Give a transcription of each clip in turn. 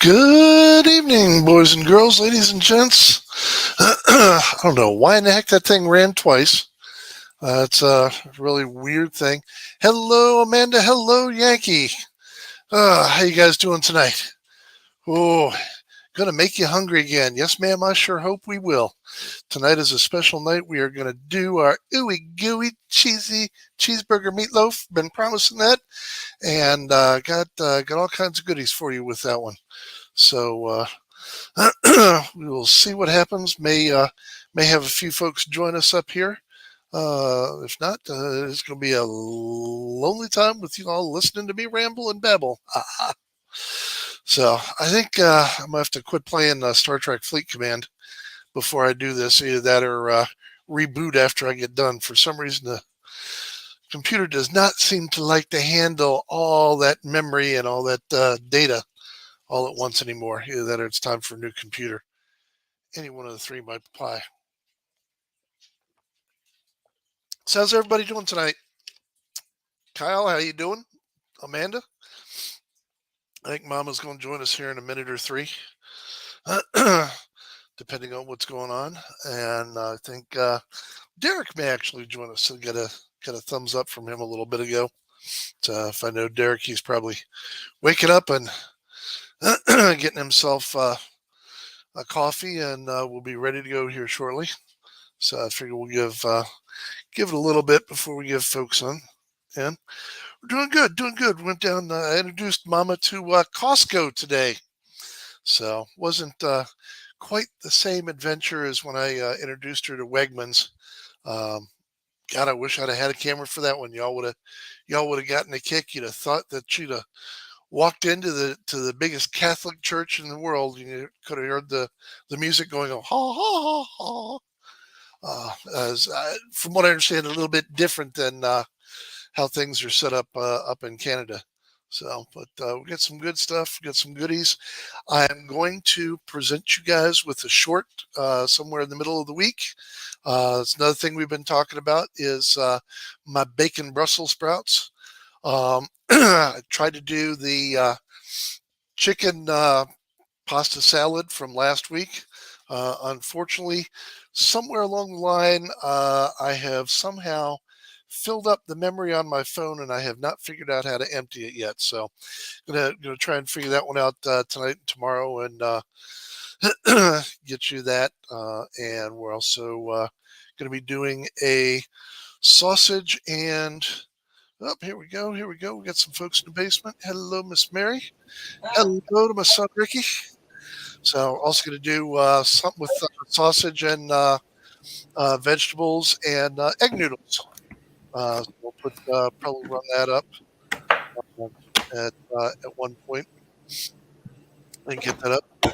Good evening, boys and girls, ladies and gents. I don't know why in the heck that thing ran twice. It's a really weird thing. Hello, Amanda. Hello, Yankee. How you guys doing tonight? Oh, gonna make you hungry again. Yes, ma'am. I sure hope we will. Tonight is a special night. We are gonna do our ooey gooey cheesy cheeseburger meatloaf. Been promising that, and got all kinds of goodies for you with that one. So we will see what happens. May have a few folks join us up here. If not, it's going to be a lonely time with you all listening to me ramble and babble. So I think I'm going to have to quit playing Star Trek Fleet Command before I do this. Either that or reboot after I get done. For some reason, the computer does not seem to like to handle all that memory and all that data all at once anymore. Either that or it's time for a new computer. Any one of the three might apply. So how's everybody doing tonight? Kyle, how you doing? Amanda? I think Mama's going to join us here in a minute or three, depending on what's going on. And I think Derek may actually join us. So got a thumbs up from him a little bit ago. So if I know Derek, he's probably waking up and getting himself a coffee, and we'll be ready to go here shortly. So I figure we'll give it a little bit before we give folks on. And we're doing good. Went down. I introduced Mama to Costco today, so wasn't quite the same adventure as when I introduced her to Wegmans. God, I wish I'd have had a camera for that one. Y'all would have gotten a kick. You'd have thought that she'd have walked into the biggest Catholic church in the world. You could have heard the music going on, ha ha ha ha. From what I understand, a little bit different than how things are set up in Canada. So, but we got some good stuff. We got some goodies. I am going to present you guys with a short somewhere in the middle of the week. It's another thing we've been talking about is my bacon Brussels sprouts. I tried to do the chicken pasta salad from last week. Unfortunately, somewhere along the line, I have somehow filled up the memory on my phone, and I have not figured out how to empty it yet. So I'm gonna try and figure that one out tonight and tomorrow, and get you that. And we're also going to be doing a sausage and here we go. We got some folks in the basement. Hello, Miss Mary. Hello to my son Ricky. So also going to do something with sausage and vegetables and egg noodles. So we'll probably run that up at one point and get that up. A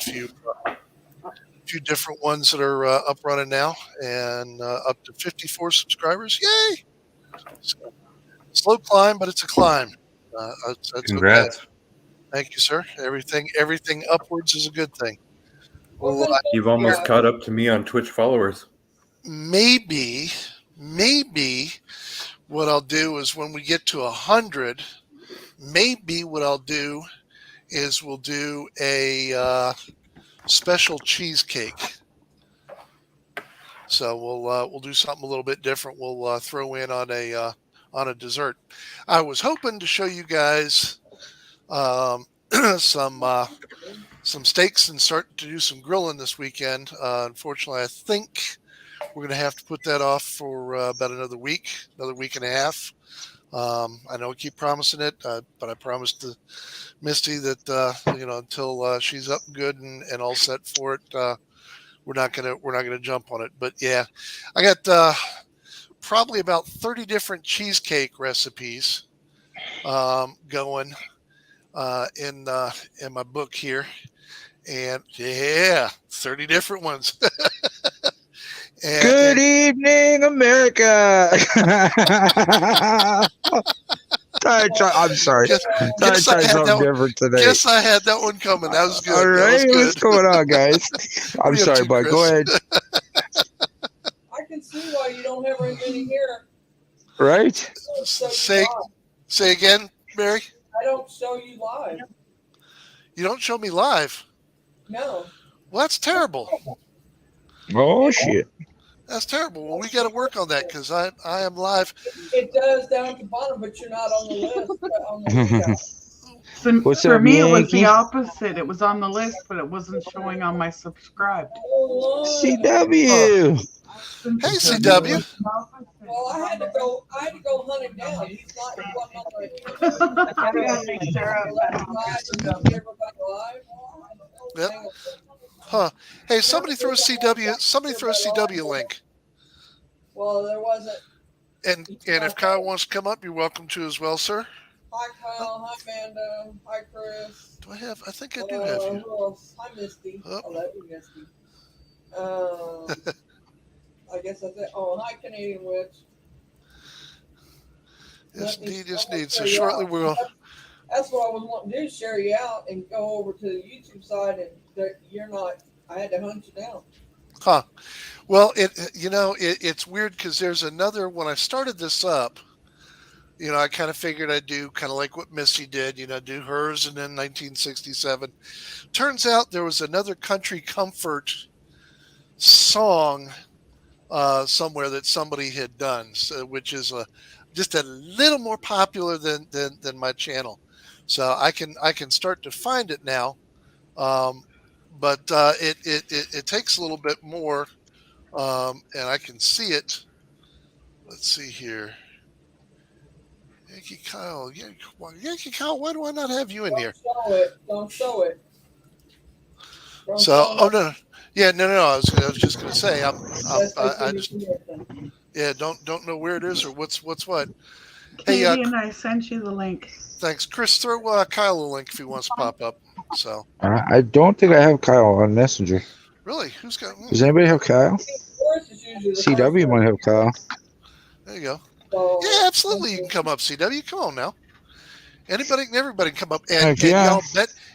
few different ones that are up running now, and up to 54 subscribers. Yay! So, slow climb, but it's a climb. That's Congrats. Okay. Thank you, sir. Everything upwards is a good thing. Well, you've almost caught up to me on Twitch followers. Maybe what I'll do is when we get to 100, maybe what I'll do is we'll do a special cheesecake. So we'll do something a little bit different. We'll throw in on a dessert. I was hoping to show you guys some steaks and start to do some grilling this weekend. Unfortunately, I think we're going to have to put that off for about another week and a half. I know I keep promising it, but I promised to Misty that until she's up and good and all set for it, we're not gonna jump on it. But yeah, I got probably about 30 different cheesecake recipes going in my book here, and yeah, 30 different ones. Good evening, America. I'm sorry. Try something different today. Guess I had that one coming. That was good. All right, what's going on, guys? I'm sorry, bud. Go ahead. I can see why you don't have very many here. Right? Say again, Mary. I don't show you live. You don't show me live. No. Well, that's terrible. Oh shit! That's terrible. Well, we got to work on that because I am live. It does down at the bottom, but you're not on the list. On the readout. So What's for up, me, it was the Yankee? opposite. It was on the list, but it wasn't showing on my subscribed. CW. Hey, CW. Well, I had to go hunt him down. He's not. He wasn't on the. Yep. Huh. Hey, somebody throw a CW. Somebody throw a CW link. Well, there wasn't. And if Kyle wants to come up, you're welcome to as well, sir. Hi, Kyle. Hi, Amanda. Hi, Chris. Do I have? I think I do have you. Who else? Hi, Misty. Oh. I love you, Misty. I guess that's it. Oh, hi, Canadian Witch. Yes, indeed. So shortly we'll. That's what I was wanting to do: share you out and go over to the YouTube side, and you're not. I had to hunt you down. Huh. Well, it's weird because there's another. When I started this up, I kind of figured I'd do kind of like what Missy did, do hers and then 1967. Turns out there was another country comfort song somewhere that somebody had done, so, which is just a little more popular than my channel. So I can start to find it now, but it takes a little bit more, and I can see it. Let's see here. Yankee Kyle, why do I not have you in here? Don't show it. So, no. Yeah, no. I was just going to say, I just, don't know where it is or what's what. Canadian, I sent you the link. Thanks, Chris. Throw Kyle a link if he wants to pop up. So, I don't think I have Kyle on Messenger. Really, who's got? Does anybody have Kyle? CW might have Kyle. There you go. Yeah, absolutely. You can come up, CW. Come on now. Everybody can come up, and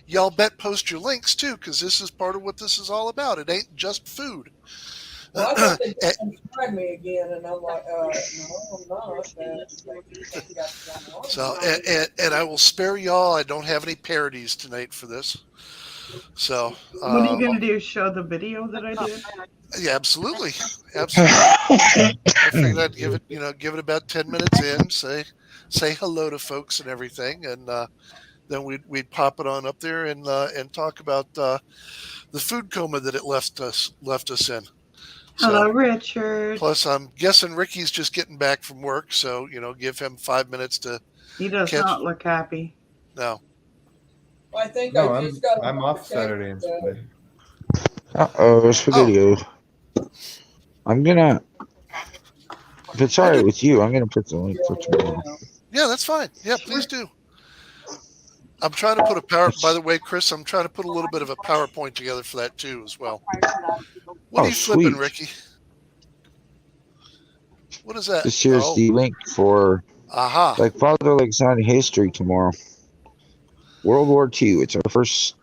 y'all bet post your links too, because this is part of what this is all about. It ain't just food. Well, I thought they subscribed me again, and I'm like, no, I'm not. So, and I will spare y'all. I don't have any parodies tonight for this. So, what are you gonna do? Show the video that I did? Yeah, absolutely. I figured I'd give it about 10 minutes in, say hello to folks and everything, and then we'd pop it on up there and talk about the food coma that it left us in. Hello, Richard. Plus, I'm guessing Ricky's just getting back from work, so give him 5 minutes to. He does not look happy. No. I think I'm off Saturday and Sunday. It's for video. I'm gonna. If it's alright with you, I'm gonna put the link for tomorrow. Yeah, that's fine. Yeah, please do. I'm trying to put by the way, Chris, I'm trying to put a little bit of a PowerPoint together for that too as well. What are you flipping, Ricky? What is that? This here's the link for like Father Lasagna history tomorrow. World War II. It's our first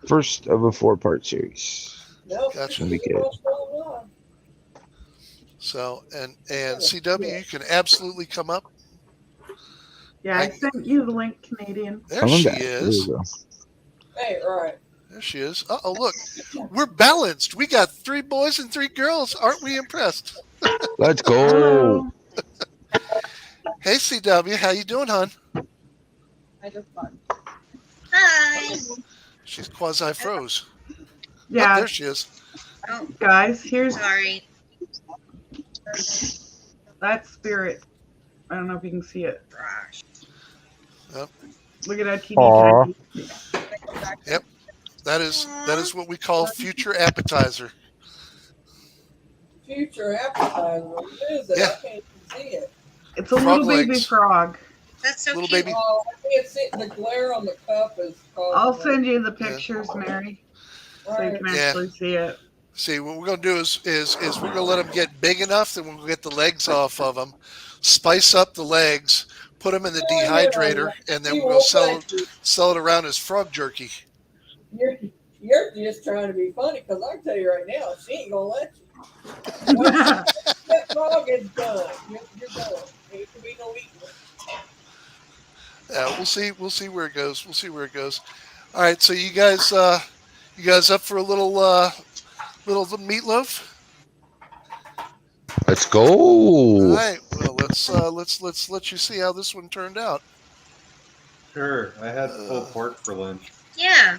of a 4-part series. Gotcha. Be good. So and CW, you can absolutely come up. Yeah, I sent you the link, Canadian. There she is. Hey, right. There she is. Look, we're balanced. We got 3 boys and 3 girls. Aren't we impressed? Let's go. Hey, CW, how you doing, hon? I just fun. Hi. She's quasi-froze. Yeah. There she is. Oh, guys, here's Sorry. that spirit. I don't know if you can see it. Yep. Look at that TV. Yep. That is what we call future appetizer. Future appetizer. What is it? Yeah. I can't see it. It's a little baby frog. That's so Little cute. baby. Oh, I can't see it. The glare on the cup is. I'll send you the pictures, Mary, so you can actually see it. See, what we're going to do is we're going to let them get big enough that we'll get the legs off of them, spice up the legs, put them in the dehydrator, and then we'll sell it around as frog jerky. You're just trying to be funny, because I can tell you right now, she ain't going to let you. That frog is done. You're done. There can be no eating. We'll see where it goes. All right, so you guys up for a little meatloaf? Let's go. All right. Well, let's let you see how this one turned out. Sure. I had pulled pork for lunch. Yeah.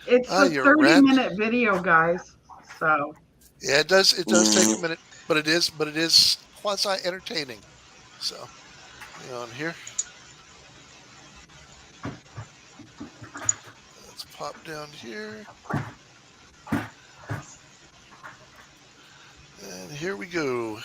It's a You're a 30-minute video, guys. So yeah, it does take a minute, but it is quasi entertaining. So, hang on here. Let's pop down here. And here we go.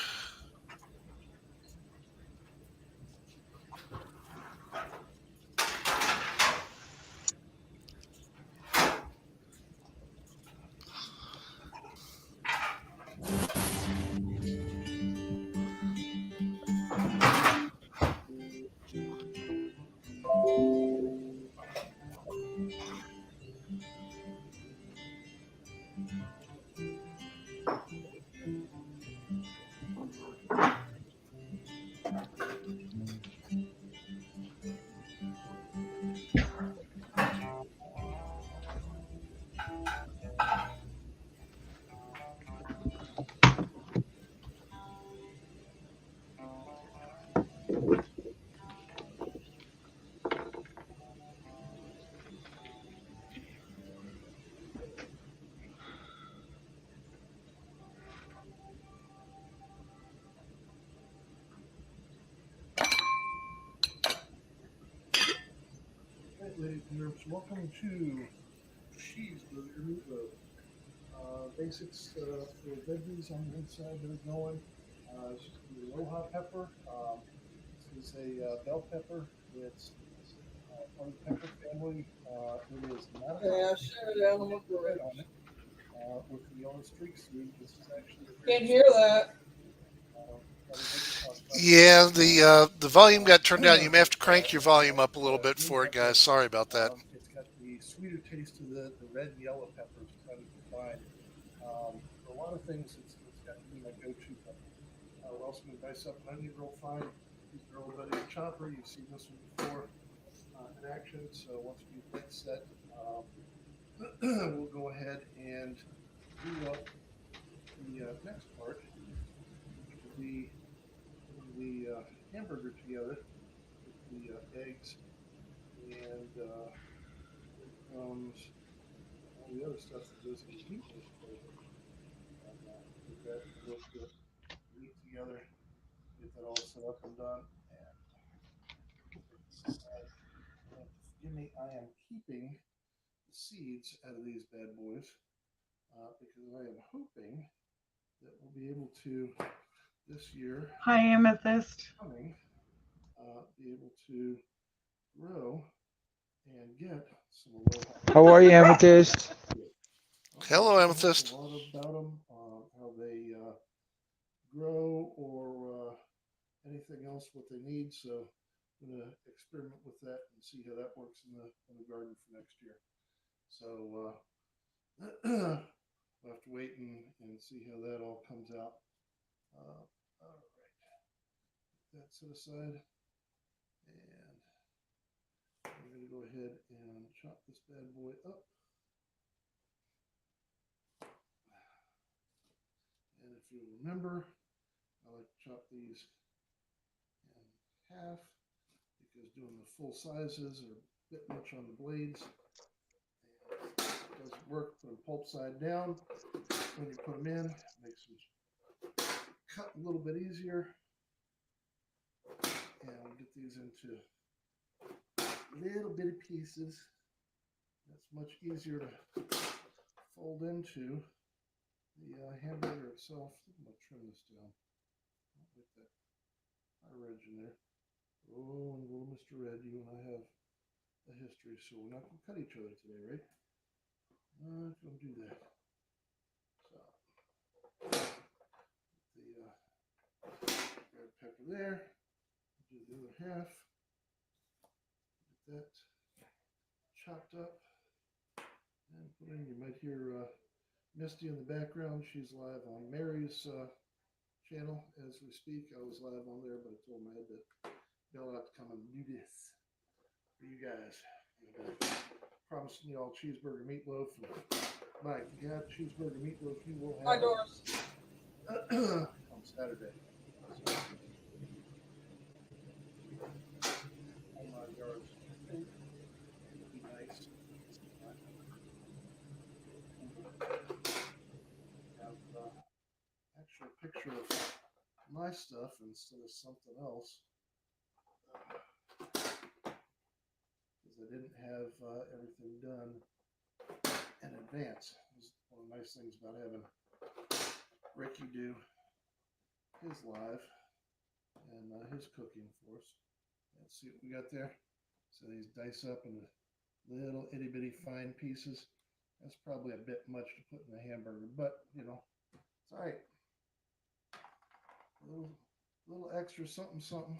Right, ladies and gentlemen, welcome to Cheeseburger Meatloaf. Basics for veggies on the inside that are going. It's just the Aloha pepper. This is a bell pepper. It's part of the pepper family. It is not a Yeah, shut it down. Look red at on it with the yellow streaks through. This is actually Can't hear that. Yeah, the volume got turned down. You may have to crank your volume up a little bit for it, guys. Sorry about that. It's got the sweeter taste of the red and yellow peppers kind of combined. For a lot of things, it's got to be my go-to pepper. We're also going to dice up an onion real fine. Use our old buddy chopper. You've seen this one before in action. So once we get that set, we'll go ahead and do up the next part, which will be the hamburger together with the eggs, and here comes all the other stuff that goes in the meatloaf flavor. And get that real good meat together, get that all set up and done. And forgive me, I am keeping the seeds out of these bad boys because I am hoping that we'll be able to this year. hi, Amethyst. Coming, be able to grow and get some Aloha. How are you, Amethyst? Hello, Amethyst. A lot about them, how they grow or anything else what they need. So I'm going to experiment with that and see how that works in the garden for next year. So we'll have to wait and see how that all comes out. All right, that set aside, and we're going to go ahead and chop this bad boy up. And if you remember, I like to chop these in half because doing the full sizes are a bit much on the blades. And it doesn't work. Put them pulp side down. When you put them in, it makes them cut a little bit easier. And we'll get these into little bitty pieces. That's much easier to fold into the hamburger itself. I'm going to trim this down. Get that high red in there. Oh, and little Mr. Red, you and I have a history, so we're not going to cut each other today, right? Not going to do that. So, the red pepper there. Do the other half. Get that chopped up and put in. You might hear Misty in the background. She's live on Mary's channel as we speak. I was live on there, but I told them I had to bail out to come and do this for you guys. And, promising you all cheeseburger meatloaf. And my God, cheeseburger meatloaf you will have. My doors. On Saturday. So, oh my yards. It'll be nice. Have actual picture of my stuff instead of something else. Because I didn't have everything done in advance. This is one of the nice things about having Ricky do his live and his cooking for us. Let's see what we got there. So these dice up into little itty bitty fine pieces. That's probably a bit much to put in a hamburger, but you know, it's all right. A little extra something, something.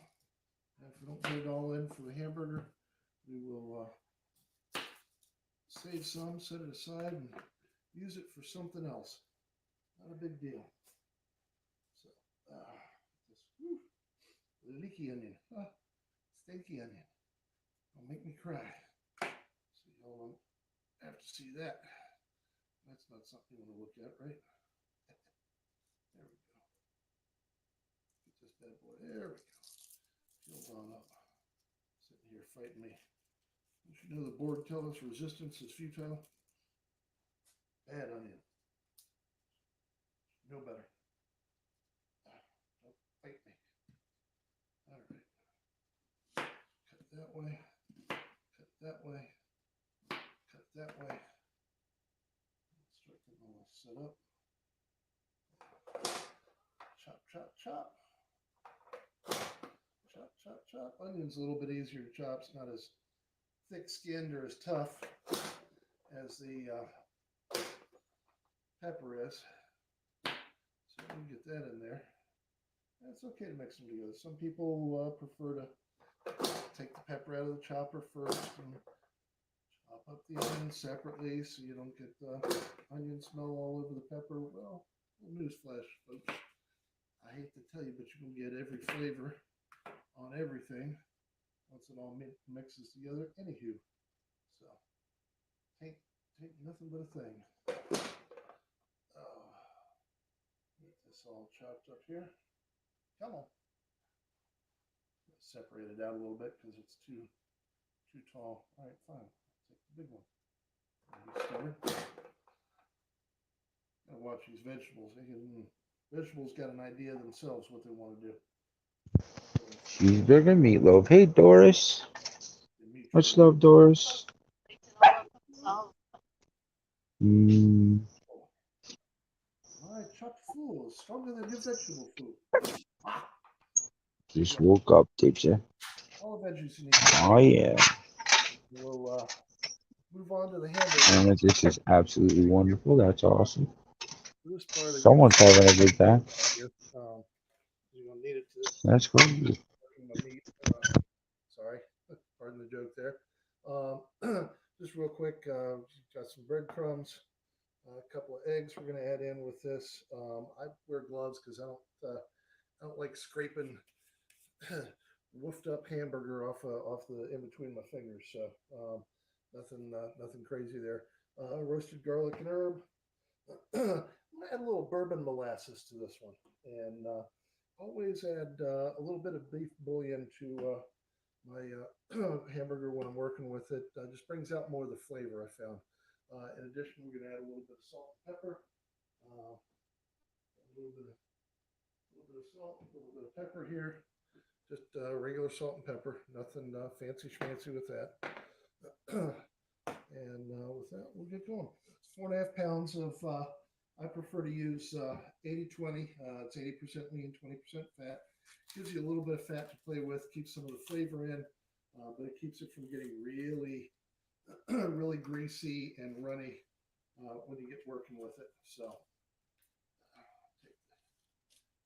And if we don't get it all in for the hamburger, we will save some, set it aside, and use it for something else. Not a big deal. So, this leaky onion, stinky onion. Don't make me cry. So y'all don't have to see that. That's not something you want to look at, right? There we go. Get this bad boy. There we go. Fills on up. Sitting here fighting me. Don't you know the board tells us resistance is futile? Bad onion. No better. Don't fight me. All right. Cut that way. Cut that way. Cut that way. Start getting all set up. Chop, chop, chop. Chop, chop, chop. Onion's a little bit easier to chop. It's not as thick-skinned or as tough as the pepper is. So we can get that in there. And it's okay to mix them together. Some people prefer to take the pepper out of the chopper first and chop up the onions separately so you don't get the onion smell all over the pepper. Well, newsflash, folks. I hate to tell you, but you can get every flavor on everything once it all mixes together. Anywho, so ain't nothing but a thing. Get this all chopped up here. Come on. Separate it out a little bit because it's too tall. All right, fine. I'll take the big one. He's stubborn. Gotta watch these vegetables. Vegetables got an idea themselves what they want to do. Cheeseburger meatloaf. Hey, Doris. Much love, Doris. My chopped food is stronger than your vegetable food. Just woke up, did you? All the veggies you need. Oh, yeah. We'll move on to the hamburger. And this is absolutely wonderful. That's awesome. This part Someone's having a good time. you're gonna need it to. That's cool. Sorry, pardon the joke there. Just real quick, got some breadcrumbs, a couple of eggs we're going to add in with this. I wear gloves because I don't like scraping woofed up hamburger off the in between my fingers. So nothing crazy there. Roasted garlic and herb. I'm gonna add a little bourbon molasses to this one, and always add a little bit of beef bouillon to my hamburger when I'm working with it. Just brings out more of the flavor I found. In addition, we're going to add a little bit of salt and pepper, a little bit of salt, a little bit of pepper here. Just regular salt and pepper, nothing fancy schmancy with that. And with that, we'll get going. It's 4.5 pounds of, I prefer to use 80-20. It's 80% lean, 20% fat. Gives you a little bit of fat to play with, keeps some of the flavor in, but it keeps it from getting really, really greasy and runny when you get working with it. So, take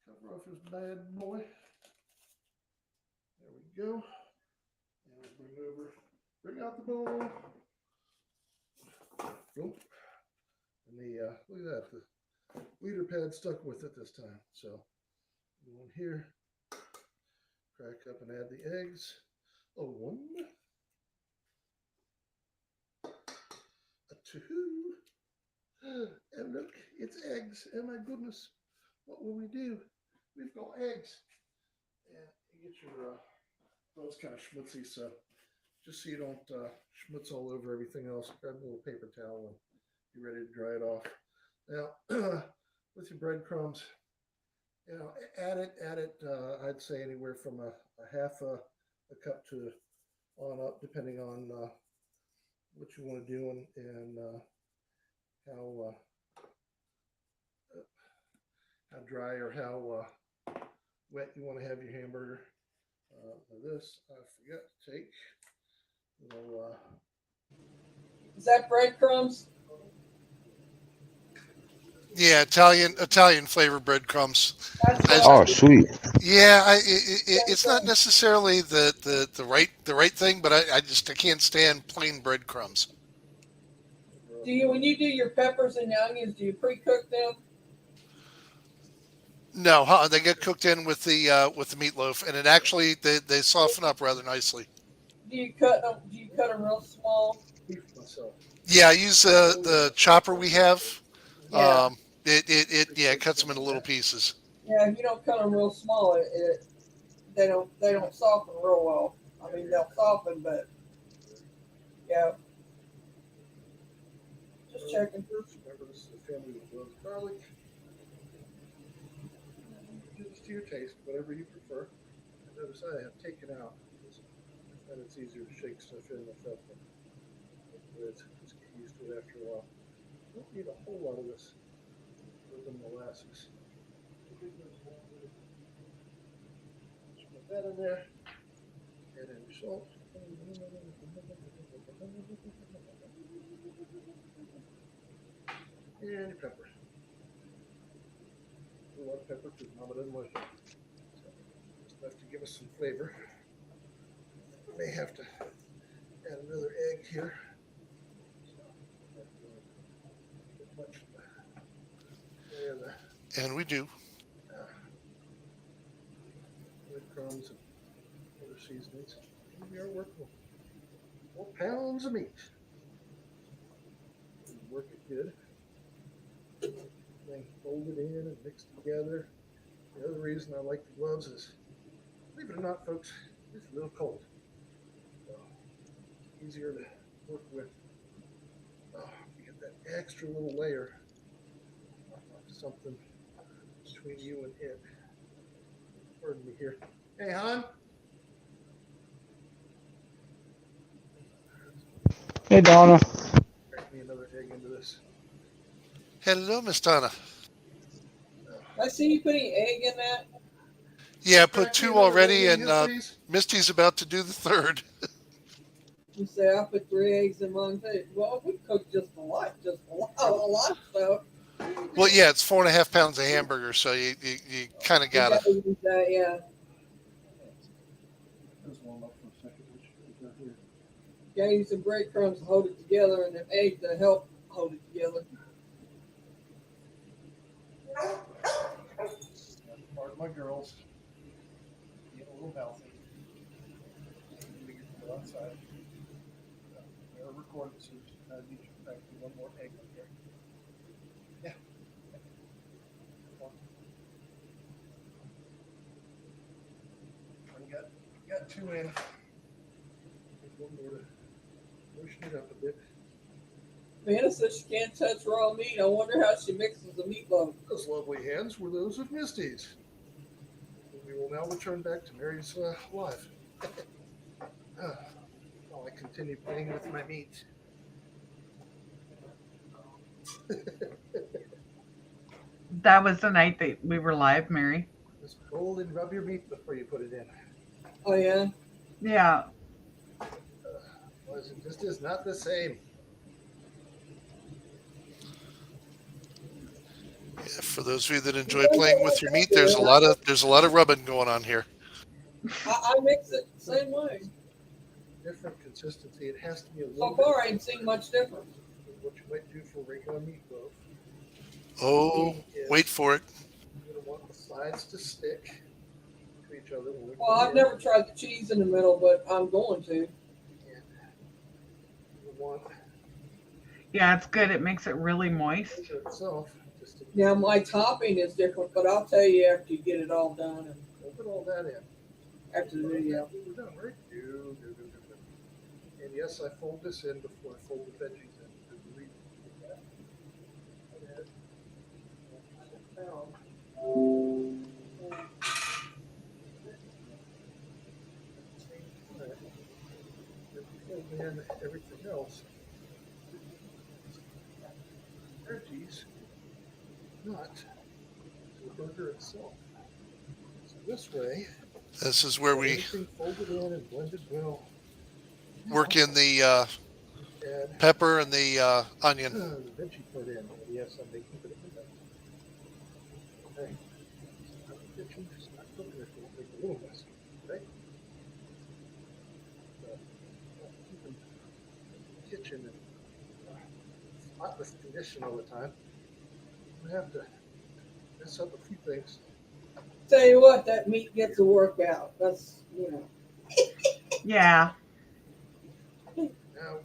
the cover off this bad boy. There we go. And bring out the bone. Nope. And look at that, the leader pad stuck with it this time. So, go in here. Crack up and add the eggs. Oh, one. And look, it's eggs. Oh my goodness. What will we do? We've got eggs. And you get your, well, it's kind of schmutzy, so just so you don't schmutz all over everything else, grab a little paper towel and be ready to dry it off. Now, with your breadcrumbs, you know, add it, I'd say anywhere from a half a cup to on up, depending on what you want to do and how dry or how wet you want to have your hamburger. This I forgot to take. Little, is that breadcrumbs? Yeah, Italian flavored breadcrumbs. Oh, sweet. Yeah, it's not necessarily the right thing, but I can't stand plain breadcrumbs. When you do your peppers and onions, do you pre-cook them? No, they get cooked in with the meatloaf, and it actually they soften up rather nicely. Do you cut them real small? Yeah, I use the chopper we have. Yeah. It cuts them into little pieces. Yeah, if you don't cut them real small, they don't soften real well. I mean, they'll soften, but yeah. Just checking. Remember, this is a family that loves garlic. Do this to your taste, whatever you prefer. Notice I have taken out, and it's easier to shake stuff in with that. Just get used to it after a while. Don't need a whole lot of this than molasses. Just put that in there. Add in your salt. And your pepper. A lot of pepper because Mama doesn't like it. So just enough to give us some flavor. We may have to add another egg here. And we do. Breadcrumbs and other seasonings. And we are working with 4 pounds of meat. Work it good. Then fold it in and mix together. The other reason I like the gloves is, believe it or not, folks, it's a little cold. So easier to work with. You get that extra little layer of something between you and it. Pardon me here. Hey, hon. Hey, Donna. Crack me another egg into this. Hello, Miss Donna. I see you putting egg in that. Yeah, I put 2 already, and Misty's about to do the 3rd. You say I put 3 eggs in mine too. Well, we cooked just a lot of stuff. Well, yeah, it's 4.5 pounds of hamburger, so you kind of gotta. Use that, yeah. Gotta use some breadcrumbs to hold it together, and an egg to help hold it together. Pardon my girls. Get a little healthy. We get to go outside. They're recording, so I need you to pack one more egg up here. Yeah. Got 2 in. One more to motion it up a bit. Vanna says she can't touch raw meat. I wonder how she mixes the meatloaf. Those lovely hands were those of Misty's. We will now return back to Mary's life. While I continue playing with my meat. That was the night that we were live, Mary. Just fold and rub your meat before you put it in. Oh, yeah? Yeah. It just is not the same. Yeah, for those of you that enjoy playing with your meat, there's a lot of rubbing going on here. I mix it the same way. Different consistency. It has to be a little. So far, I ain't seen much difference. What you might do for regular meatloaf. Oh, wait for it. You're going to want the sides to stick to each other. Well, I've never tried the cheese in the middle, but I'm going to. You want Yeah, it's good. It makes it really moist. Itself, Now my topping is different, but I'll tell you after you get it all done and put all that in. after the video. We're done, right? And yes, I fold this in before I fold the veggies in. And everything else, veggies, not the burger itself. So this way, This is where we everything folded in and blended well. work in the pepper and the onion. The veggie put in. Yes, I'm making it. Okay. The kitchen is not cooking it. It'll make a little messy. Okay. Keeping the kitchen in spotless condition all the time. I have to mess up a few things. Tell you what, that meat gets a workout. That's, you know. Yeah. Now,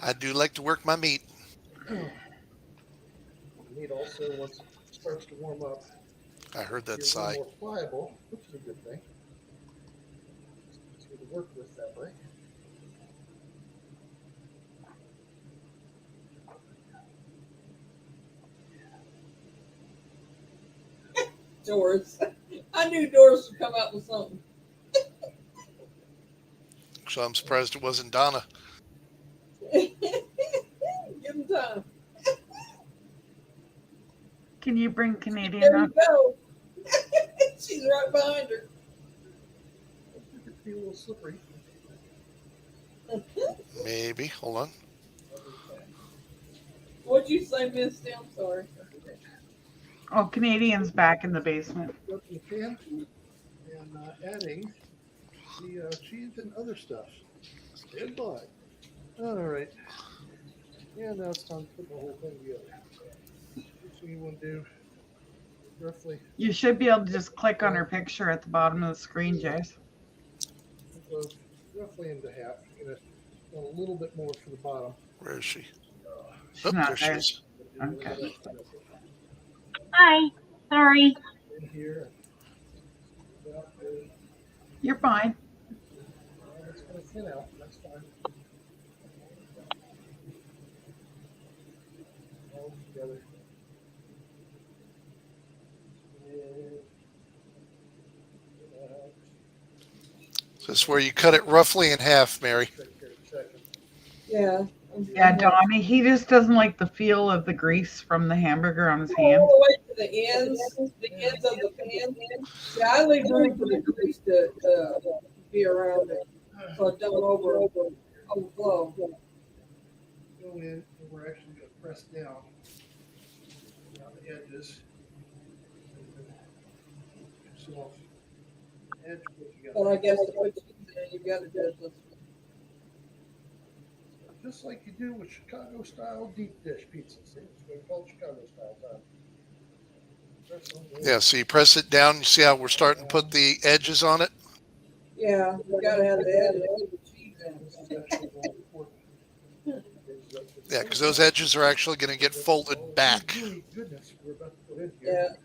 I do like to work my meat. the meat also, once it starts to warm up, I heard that gets a sigh. little more pliable, which is a good thing. It's easier to work with that way. Doors. I knew Doris would come out with something. So I'm surprised it wasn't Donna. Give him time. Can you bring Canadian There up? you go. She's right behind her. It could be a little slippery. Maybe. Hold on. What'd you say, Misty? I'm sorry. Oh, Canadian's back in the basement. Go to the pan and adding the cheese and other stuff. Stand by. All right. And now it's time to put the whole thing together. First thing you want to do, roughly, You should be able to just click on her picture at the bottom of the screen, Jace. roughly into half. You're gonna want a little bit more for the bottom. Where is she? She's not there she there. is. Okay. Hi. Sorry. In here. You're fine. It's gonna thin out. That's fine. All together. So this is where you cut it roughly in half, Mary. Yeah. Yeah, Donnie, he just doesn't like the feel of the grease from the hamburger on his hand. All the way to the ends of the pan. Yeah, I leave room for the grease to be around it, so it don't overflow. Go in, and we're actually going to press down around the edges. So, edge what you got. But I guess to put cheese in, you've got to do it this way. Just like you do with Chicago style deep dish pizza. See, it's what we call Chicago style time. Yeah, so you press it down. You see how we're starting to put the edges on it? Yeah, you got to have the edge of the cheese in. Yeah, because those edges are actually going to get folded back. Goodness, we're about to put in Yeah. here.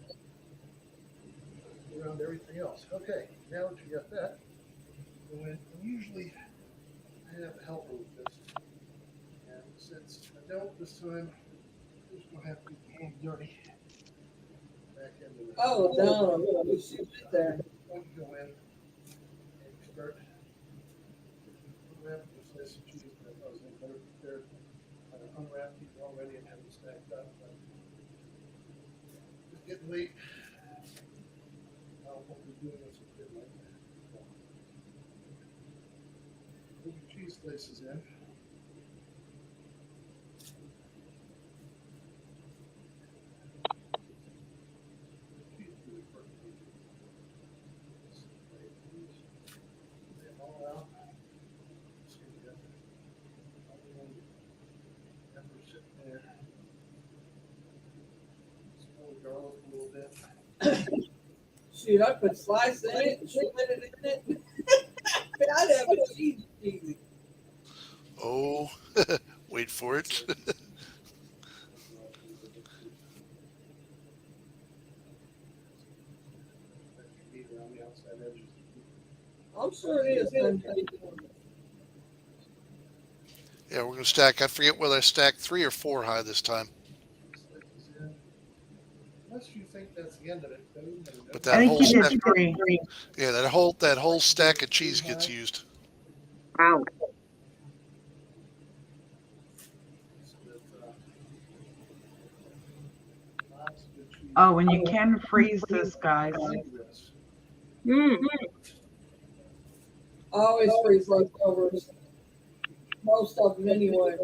Around everything else. Okay, now that you got that, usually I have help with this. And since I don't this time, I'm just going to have to get a little dirty. Back into the Oh, no, you shoot it there. Go in and start unwrapping the slice of cheese. I was in better prepared. Unwrap these already and have them stacked up. It's getting late. I won't be doing this a bit like that. Put your cheese slices in. Shoot, I put slice in it and shredded it in it. I'd have a cheese cheesy. Oh, wait for it. I'm sure it is. Yeah, we're going to stack. I forget whether I stacked 3 or 4 high this time. Unless you think that's the end of it. But I that think whole you stack, did 3. yeah, that whole stack of cheese gets used. Wow. Oh, and you can freeze this, guys. Mm. I always freeze leftovers. Most of them anyway.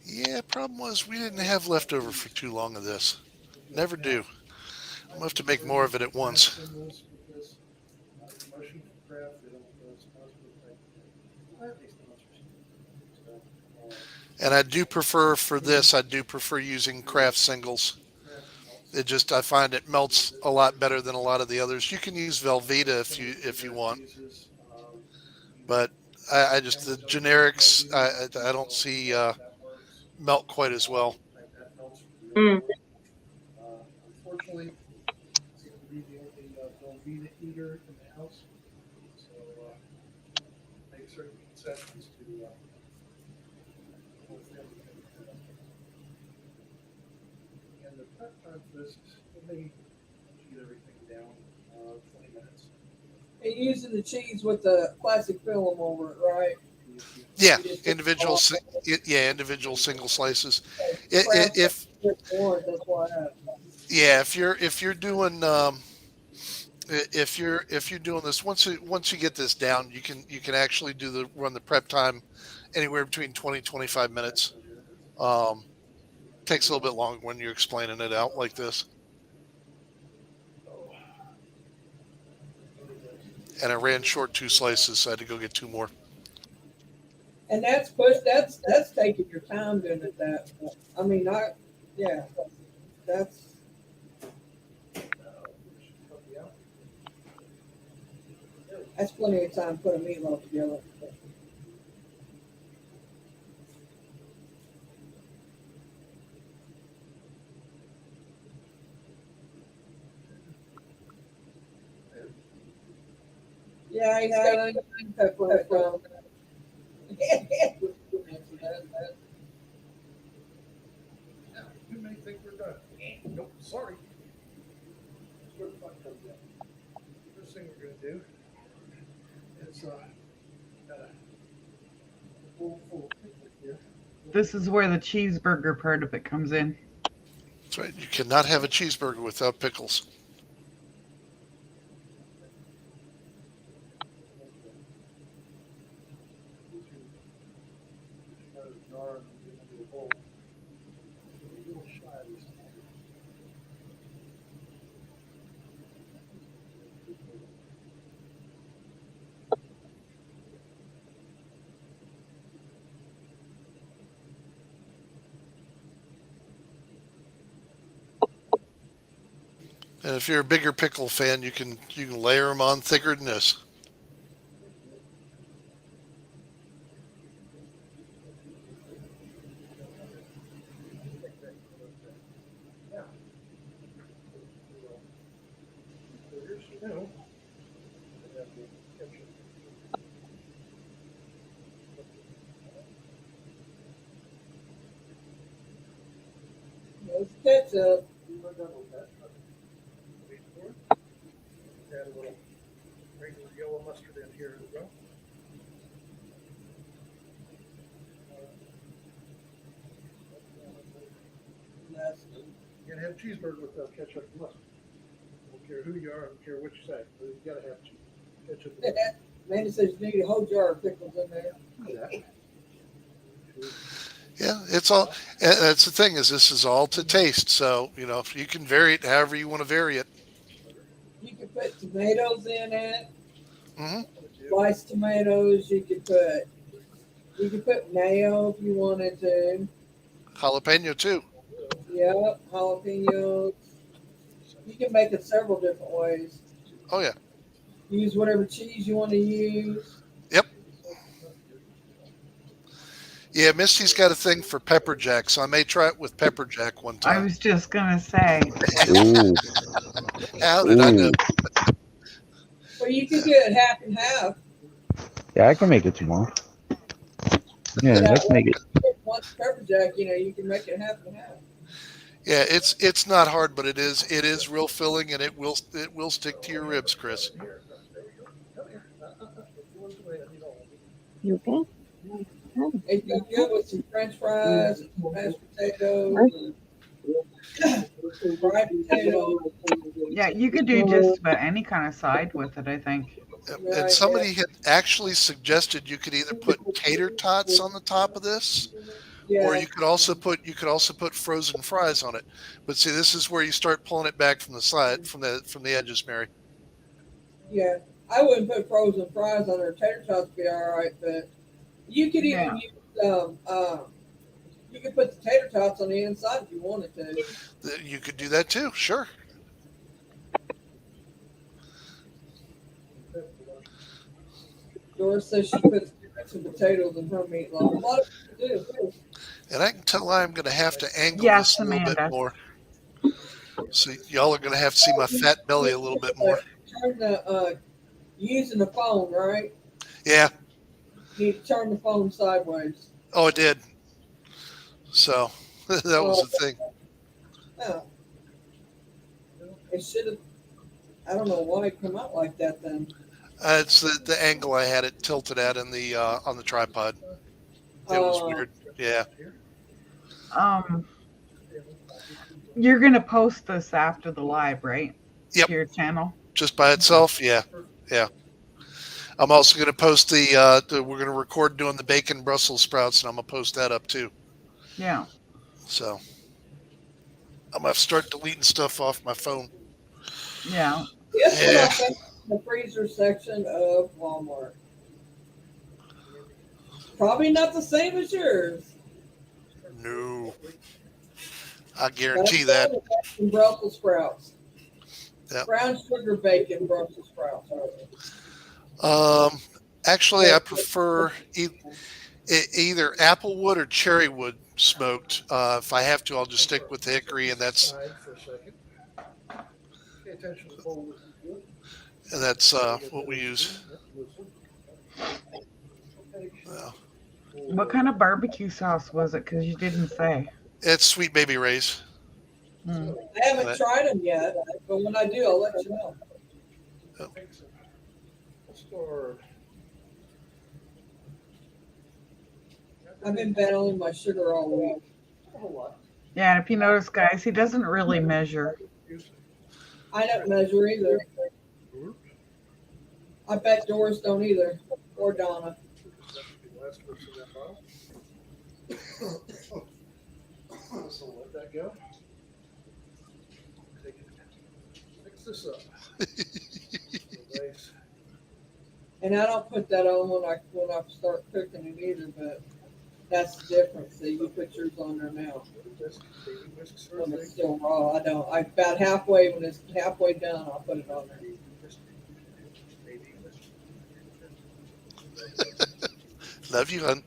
Yeah, problem was we didn't have leftover for too long of this. Never do. I'm going to have to make more of it at once. And I do prefer for this, I do prefer using craft singles. I find it melts a lot better than a lot of the others. You can use Velveeta if you want, but I just the generics I don't see melt quite as well. Mm. Unfortunately, I seem to be the only Velveeta eater in the house, so make certain concessions to the whole family. And the prep time for this is maybe get everything down 20 minutes. And using the cheese with the plastic film over it, right? Yeah, individual single slices. If you're doing if you're doing this once you get this down, you can actually run the prep time anywhere between 20-25 minutes. Takes a little bit longer when you're explaining it out like this. And I ran short 2 slices, so I had to go get 2 more. And that's taking your time doing it. That's plenty of time to put a meatloaf together. Yeah, he's got onion pepper. You may think we're done. Nope, sorry. First thing we're going to do is got a bowl full of pickles here. This is where the cheeseburger part of it comes in. That's right. You cannot have a cheeseburger without pickles. And if you're a bigger pickle fan, you can layer them on thicker than this. There's ketchup. Add a little regular yellow mustard in here as well. You can have a cheeseburger without ketchup and mustard. I don't care who you are, I don't care what you say, but you gotta have ketchup and mustard. Mandy says you need a whole jar of pickles in there. Exactly. Yeah, it's all. That's the thing is this is all to taste. So you can vary it however you want to vary it. You can put tomatoes in it. Mm-hmm. Sliced tomatoes. You could put mayo if you wanted to. Jalapeno too. Yep, jalapenos. You can make it several different ways. Oh yeah. Use whatever cheese you want to use. Yep. Yeah, Misty's got a thing for pepper jack, so I may try it with pepper jack one I time. was just gonna say. Ooh. How did I know? Well, you could do it half and half. Yeah, I can make it tomorrow. Yeah, let's make it. Once pepper jack, you can make it half and half. Yeah, it's not hard, but it is real filling, and it will stick to your ribs, Chris. You okay? If you good with some French fries, and some mashed potatoes, fried potatoes. Yeah, you could do just about any kind of side with it, I think. And somebody had actually suggested you could either put tater tots on the top of this, or you could also put frozen fries on it. But see, this is where you start pulling it back from the side, from the edges, Mary. Yeah, I wouldn't put frozen fries on there. Tater tots would be all right, but you could even use you could put the tater tots on the inside if you wanted to. You could do that too, sure. Doris says she puts some potatoes in her meatloaf. A lot of people do. And I can tell I'm going to have to angle Yes, this a little bit Amanda. more. So y'all are going to have to see my fat belly a little bit more. Turn the using the phone, right? Yeah. You need to turn the phone sideways. Oh, it did. So that was the thing. Yeah. It should have. I don't know why it come out like that then. It's the angle I had it tilted at in the on the tripod. It was weird. Yeah. You're gonna post this after the live, right? Yep. To your channel. Just by itself, yeah. I'm also going to post we're going to record doing the bacon Brussels sprouts, and I'm going to post that up too. Yeah. So I'm going to have to start deleting stuff off my phone. Yeah. Yes, yeah. The freezer section of Walmart. Probably not the same as yours. No. I guarantee that. Brussels sprouts. Yep. Brown sugar bacon Brussels sprouts. Actually, I prefer either applewood or cherrywood smoked. If I have to, I'll just stick with the hickory, and that's what we use. What kind of barbecue sauce was it? Because you didn't say. It's Sweet Baby Ray's. I haven't tried them yet, but when I do, I'll let you know. Yep. I've been battling my sugar all week. Yeah, and if you notice, guys, he doesn't really measure. I don't measure either. I bet Doris don't either, or Donna. So let that go. Fix this up. Nice. And I don't put that on when I start cooking it either, but that's the difference. That you put yours on there now. When it's still raw, I don't. I about halfway when it's halfway done, I'll put it on there. Love you, hon.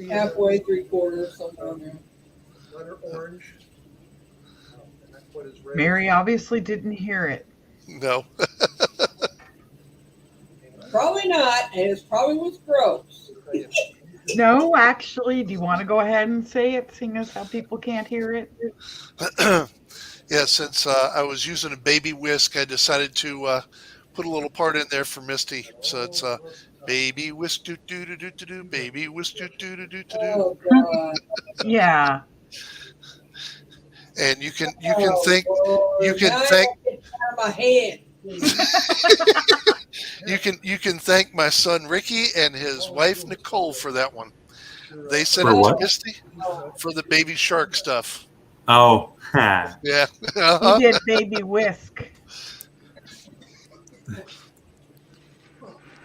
Halfway, 3/4, somewhere on there. Letter orange. Mary obviously didn't hear it. No. Probably not, and it's probably was gross. No, actually, do you want to go ahead and say it, seeing as how people can't hear it? Yeah, since I was using a baby whisk, I decided to put a little part in there for Misty. So it's baby whisk do do do do do do, baby whisk do do do do do. Oh God. Yeah. And you can thank my hand. you can thank my son Ricky and his wife Nicole for that one. They sent For it what? to Misty for the baby shark stuff. Oh, Yeah. He did baby whisk.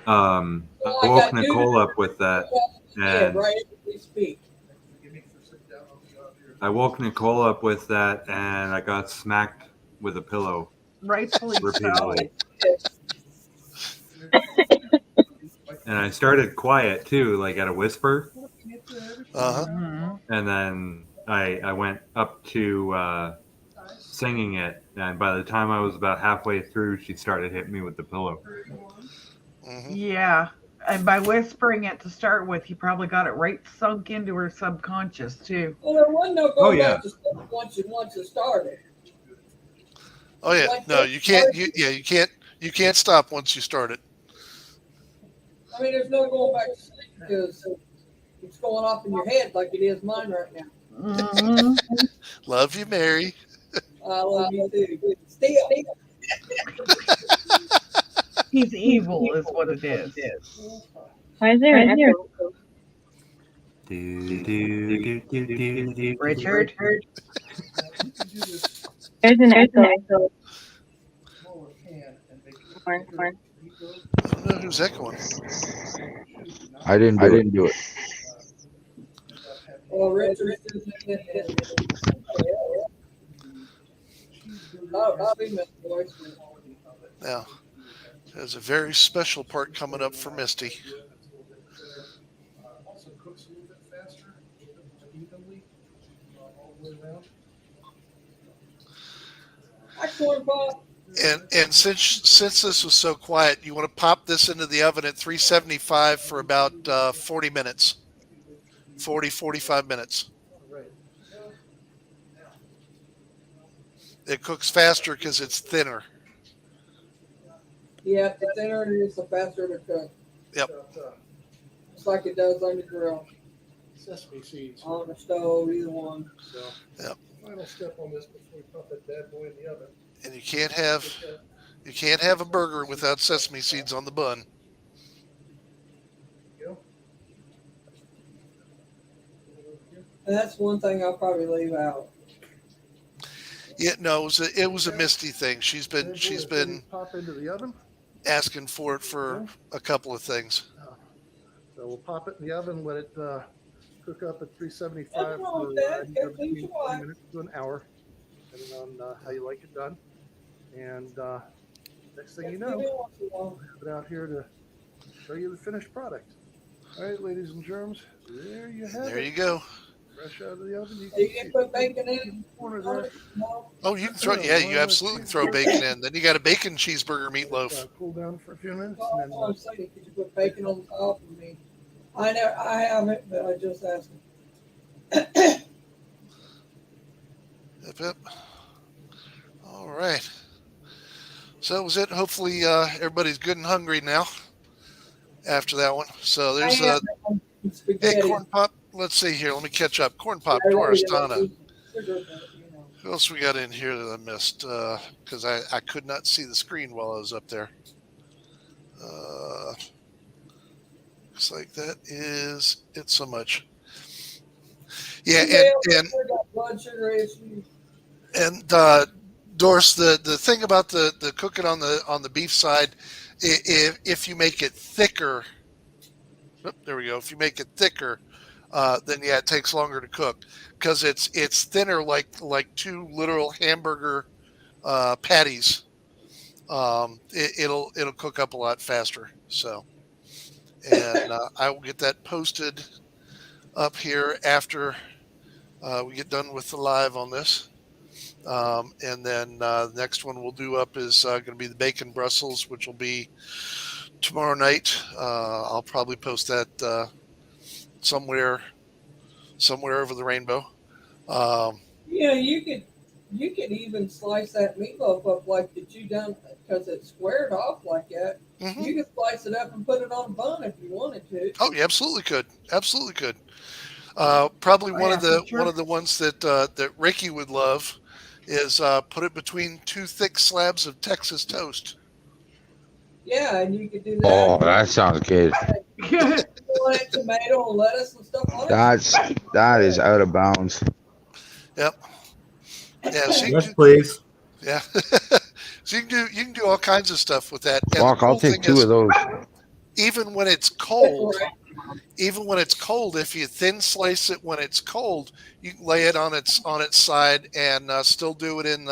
I woke Nicole up with that, and Right as we speak. and I got smacked with a pillow Rightfully so. repeatedly. and I started quiet too, like at a whisper. Mhm. And then I went up to singing it, and by the time I was about halfway through, she started hitting me with the pillow. Mm-hmm. Yeah. And by whispering it to start with, you probably got it right sunk into her subconscious too. Well, there wasn't no going back to sleep once it started. Oh yeah, Like no, that you can't. started- You can't stop once you start it. I mean, there's no going back to sleep because it's going off in your head like it is mine right now. Mhm. Love you, Mary. I love you too. Still. He's evil, is what it is. Why is there an echo? Richard? There's an echo. I don't know who's echoing. I didn't do it. Well, Richard's not female voice. Now, there's a very special part coming up for Misty. Also cooks a little bit faster, evenly, all the way around. Hi, corn pop. And since this was so quiet, you want to pop this into the oven at 375 for about 40 minutes. 45 minutes. Right. It cooks faster because it's thinner. Yeah, the thinner it is, the faster to cook. Yep. Just like it does on the grill, Sesame seeds. on the stove, either one. So, Yep. final step on this before we pop that bad boy in the oven. And you can't have a burger without sesame seeds on the bun. And that's one thing I'll probably leave out. Yeah, no, it was a Misty thing. She's been Pop into the oven. asking for it for a couple of things. So we'll pop it in the oven, let it cook up at 375 Nothing wrong for with that. anywhere Everything's between fine. 20 minutes to an hour, depending on how you like it done. And next thing you know, we'll have it out here to show you the finished product. All right, ladies and germs, there you have it. There you go. Fresh out of the oven. You can put bacon in it. Corner there. No. Oh, you can throw. Yeah, you absolutely throw bacon in. Then you got a bacon cheeseburger meatloaf. Cool down for a few minutes. Well, And that's then, what I'm saying. Could you put bacon on the top of me? I haven't, but I just asked him. Yep. All right. So that was it. Hopefully everybody's good and hungry now after that one. So there's hey, corn pop. Let's see here. Let me catch up. Corn pop, Doris, Donna. Who else we got in here that I missed? Because I could not see the screen while I was up there. Looks like that is it so much. Yeah, and Doris, the thing about the cooking on the beef side, if you make it thicker, there we go. If you make it thicker, then yeah, it takes longer to cook because it's thinner like two literal hamburger patties. It'll cook up a lot faster. So, and I will get that posted up here after we get done with the live on this. And then the next one we'll do up is going to be the bacon Brussels, which will be tomorrow night. I'll probably post that somewhere over the rainbow. Yeah, you could even slice that meatloaf up like that you done because it's squared off like that. Mm-hmm. You could slice it up and put it on a bun if you wanted to. Oh, you absolutely could. Absolutely could. Probably one of the ones that Ricky would love is put it between two thick slabs of Texas toast. Yeah, and you could do that. Oh, that sounds good. Tomato and lettuce and stuff on it. That is out of bounds. Yep. Yeah. So yes, please. Yeah. So you can do all kinds of stuff with that. And Walk, I'll take two of those. Even when it's cold, if you thin slice it when it's cold, you can lay it on its side and still do it in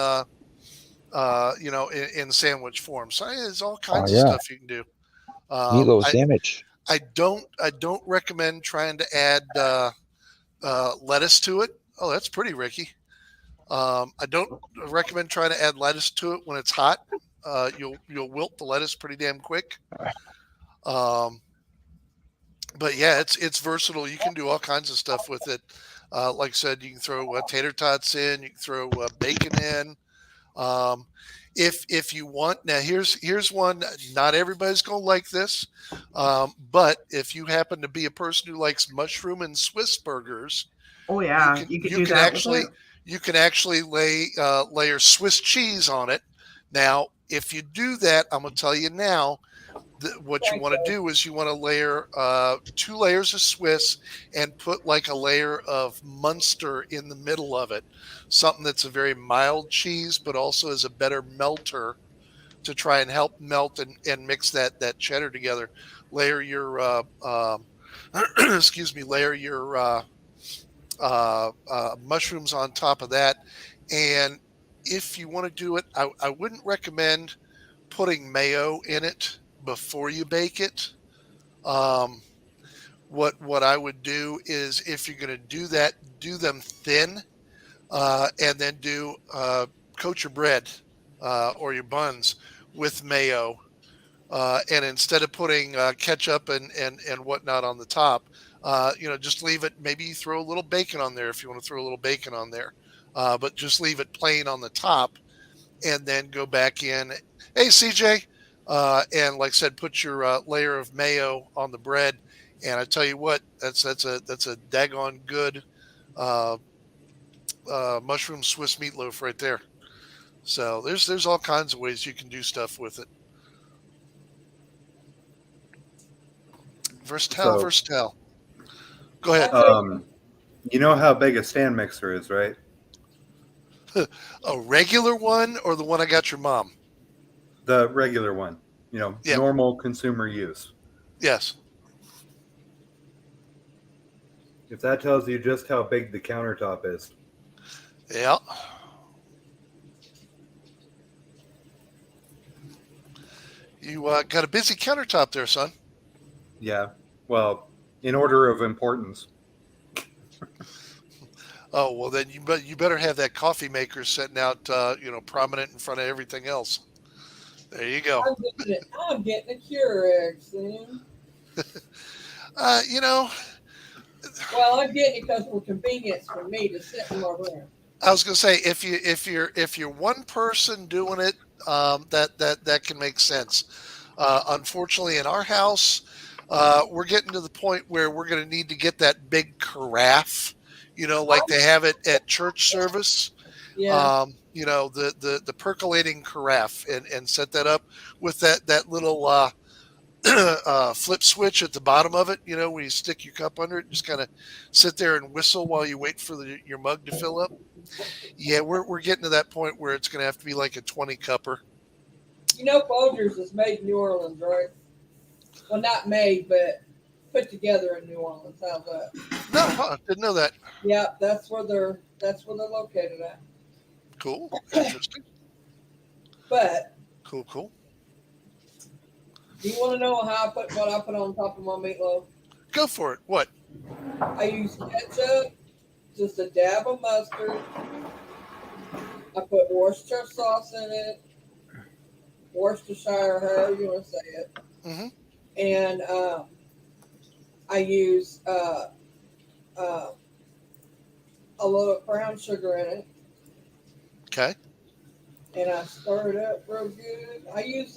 in sandwich form. So there's all kinds of stuff you can do. Meatloaf sandwich. I don't recommend trying to add lettuce to it. Oh, that's pretty, Ricky. I don't recommend trying to add lettuce to it when it's hot. You'll wilt the lettuce pretty damn quick. Um, but yeah, it's versatile. You can do all kinds of stuff with it. Like I said, you can throw tater tots in. You can throw bacon in. Um, if you want, now here's one. Not everybody's gonna like this, but if you happen to be a person who likes mushroom and Swiss burgers, Oh yeah, you could do that with it. you can actually layer Swiss cheese on it. Now, if you do that, I'm gonna tell you now. What you want to do is you want to layer 2 layers of Swiss and put like a layer of Munster in the middle of it. Something that's a very mild cheese, but also is a better melter to try and help melt and mix that cheddar together. Layer your excuse me, layer your mushrooms on top of that. And if you want to do it, I wouldn't recommend putting mayo in it before you bake it. What I would do is, if you're going to do that, do them thin, and then coat your bread or your buns with mayo, and instead of putting ketchup and whatnot on the top, just leave it. Maybe you throw a little bacon on there if you want to throw a little bacon on there, but just leave it plain on the top, and then go back in. Hey, CJ. And like I said, put your layer of mayo on the bread, and I tell you what, that's a daggone good mushroom Swiss meatloaf right there. So there's all kinds of ways you can do stuff with it. Versatile. Go ahead. You know how big a stand mixer is, right? A regular one or the one I got your mom? The regular one, normal consumer use. Yes. If that tells you just how big the countertop is. Yeah. You got a busy countertop there, son. Yeah. Well, in order of importance. Oh, well, then you better have that coffee maker sitting out, prominent in front of everything else. There you go. I'm getting a Keurig, see? Well, I'm getting it because for convenience for me to sit in my room. I was going to say, if you're one person doing it, that can make sense. Unfortunately, in our house, we're getting to the point where we're going to need to get that big carafe, like they have it at church service. Yeah. The percolating carafe, and set that up with that little flip switch at the bottom of it, where you stick your cup under it, just kind of sit there and whistle while you wait for your mug to fill up. Yeah, we're getting to that point where it's going to have to be like a 20 cupper. Folgers is made in New Orleans, right? Well, not made, but put together in New Orleans. How's that? No, didn't know that. Yeah, that's where they're located at. Cool. Interesting. But cool. Do you want to know what I put on top of my meatloaf? Go for it. What? I use ketchup, just a dab of mustard. I put Worcestershire sauce in it, Worcestershire, however you want to say it. Mm-hmm. And I use a little brown sugar in it. Okay. And I stir it up real good. I use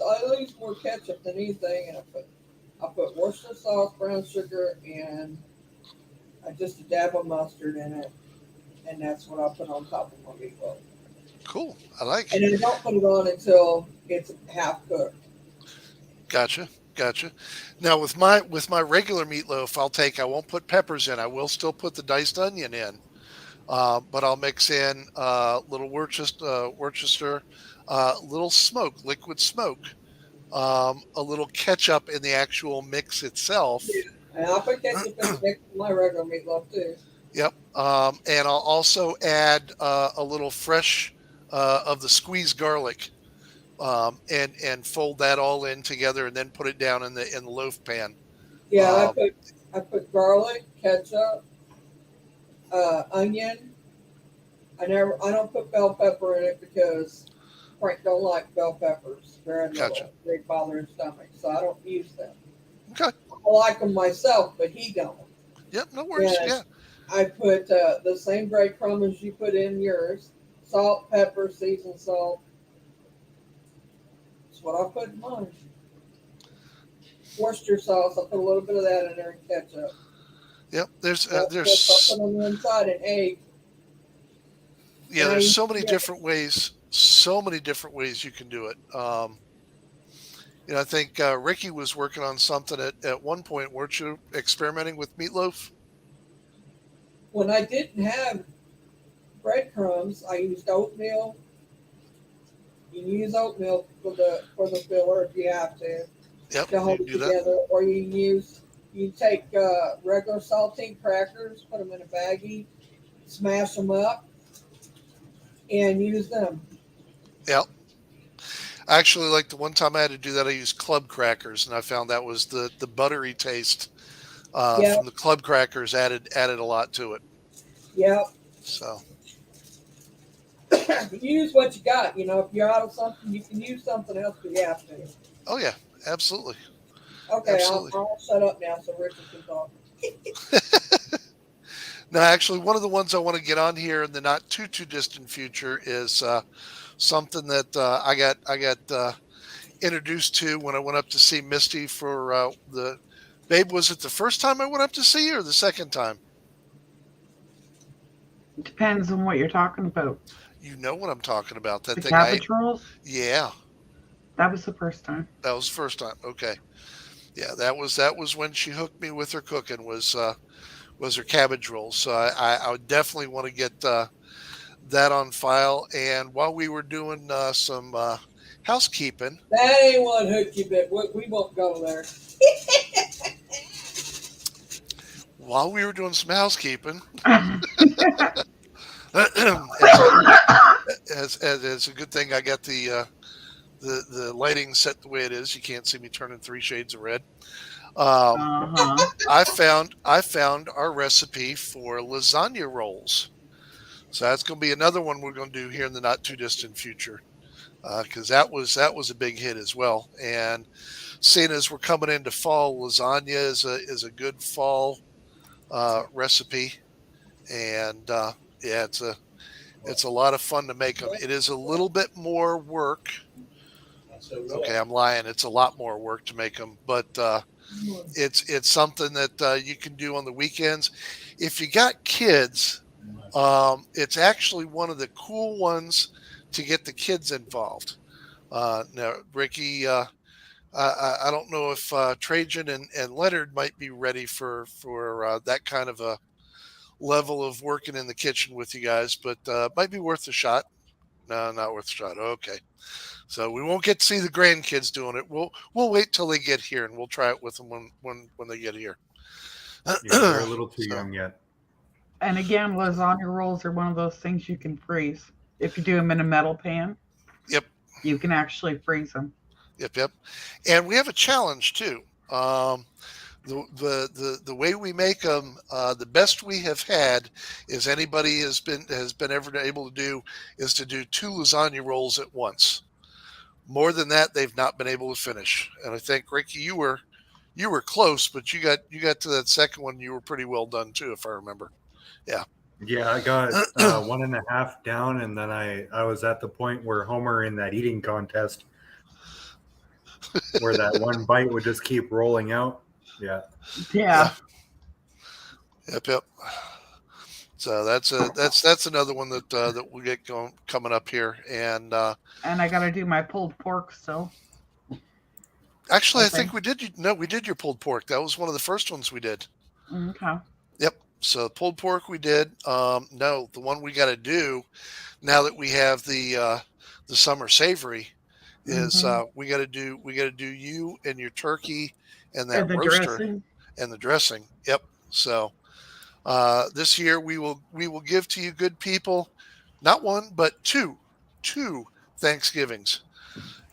more ketchup than anything, and I put Worcestershire sauce, brown sugar, and just a dab of mustard in it, and that's what I put on top of my meatloaf. Cool, I like it. And I don't put it on until it's half cooked. Gotcha. Now with my regular meatloaf, I won't put peppers in. I will still put the diced onion in. But I'll mix in little Worcester, little liquid smoke, a little ketchup in the actual mix itself. Yeah. And I'll put ketchup in the mix of my regular meatloaf too. Yep. And I'll also add a little fresh of the squeezed garlic, and fold that all in together, and then put it down in the loaf pan. Yeah, I put garlic, ketchup, onion. I don't put bell pepper in it because Frank don't like bell peppers. Very little. Gotcha. They bother his stomach, so I don't use them. Okay. I like them myself, but he don't. Yep. No worries. And Yeah. I put the same breadcrumb as you put in yours: salt, pepper, seasoned salt. That's what I put in mine. Worcester sauce. I put a little bit of that in there and ketchup. Yep. There's something on the inside, an egg. yeah. There's so many different ways. So many different ways you can do it. I think Ricky was working on something at one point. Weren't you experimenting with meatloaf? When I didn't have breadcrumbs, I used oatmeal. You can use oatmeal for the filler if you have to. Yep. To hold it together, or you take regular saltine crackers, put them in a baggie, smash them up, and use them. Yep. Actually, like the one time I had to do that, I used club crackers, and I found that was the buttery taste from the club crackers added a lot to it. Yep. So use what you got. If you're out of something, you can use something else if you have to. Oh yeah, absolutely. Okay, absolutely. I'll shut up now so Richard can talk. No, actually, one of the ones I want to get on here in the not too distant future is something that I got introduced to when I went up to see Misty for the Babe. Was it the first time I went up to see you or the second time? It depends on what you're talking about. You know what I'm talking about. That the thing. Cabbage rolls? Yeah. That was the first time. That was the first time. Okay. Yeah, that was when she hooked me with her cooking was her cabbage rolls. So I would definitely want to get that on file. And while we were doing some housekeeping, that ain't one hook you bit. We won't go there. While we were doing some housekeeping, it's a good thing I got the lighting set the way it is. You can't see me turning 3 shades of red. I found our recipe for lasagna rolls. So that's going to be another one we're going to do here in the not too distant future, because that was a big hit as well. And seeing as we're coming into fall, lasagna is a good fall recipe, and yeah, it's a lot of fun to make them. It is a little bit more work. Okay, I'm lying. It's a lot more work to make them, but it's something that you can do on the weekends. If you got kids, it's actually one of the cool ones to get the kids involved. Now, Ricky, I don't know if Trajan and Leonard might be ready for that kind of a level of working in the kitchen with you guys, but might be worth a shot. No, not worth a shot. Okay. So we won't get to see the grandkids doing it. We'll wait till they get here, and we'll try it with them when they get here. Yeah, they're a little too young yet. And again, lasagna rolls are one of those things you can freeze. If you do them in a metal pan, yep, you can actually freeze them. Yep. And we have a challenge too. The way we make them, the best we have had is anybody has been ever able to do is to do 2 lasagna rolls at once. More than that, they've not been able to finish. And I think Ricky, you were close, but you got to that second one. You were pretty well done too, if I remember. Yeah. Yeah, I got 1.5 down, and then I was at the point where Homer in that eating contest, where that one bite would just keep rolling out. Yeah. Yep. So that's another one that we'll get coming up here, and I got to do my pulled pork still. Actually, I think we did. No, we did your pulled pork. That was one of the first ones we did. Okay. Yep. So pulled pork we did. No, the one we got to do now that we have the summer savory is we got to do you and your turkey and that roaster dressing. And the dressing. Yep. So this year we will give to you good people not one but two Thanksgivings,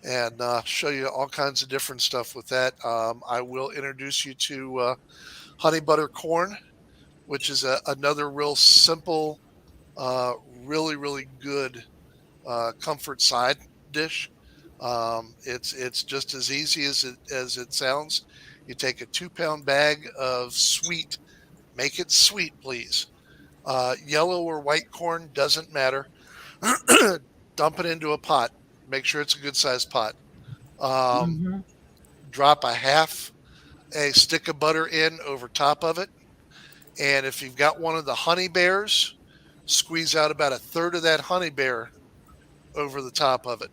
and show you all kinds of different stuff with that. I will introduce you to honey butter corn, which is another real simple, really good comfort side dish. It's just as easy as it sounds. You take a 2 pound bag of sweet, make it sweet, please. Yellow or white corn doesn't matter. Dump it into a pot. Make sure it's a good sized pot. Um, Hmm. Drop a stick of butter in over top of it. And if you've got one of the honey bears, squeeze out about a third of that honey bear over the top of it.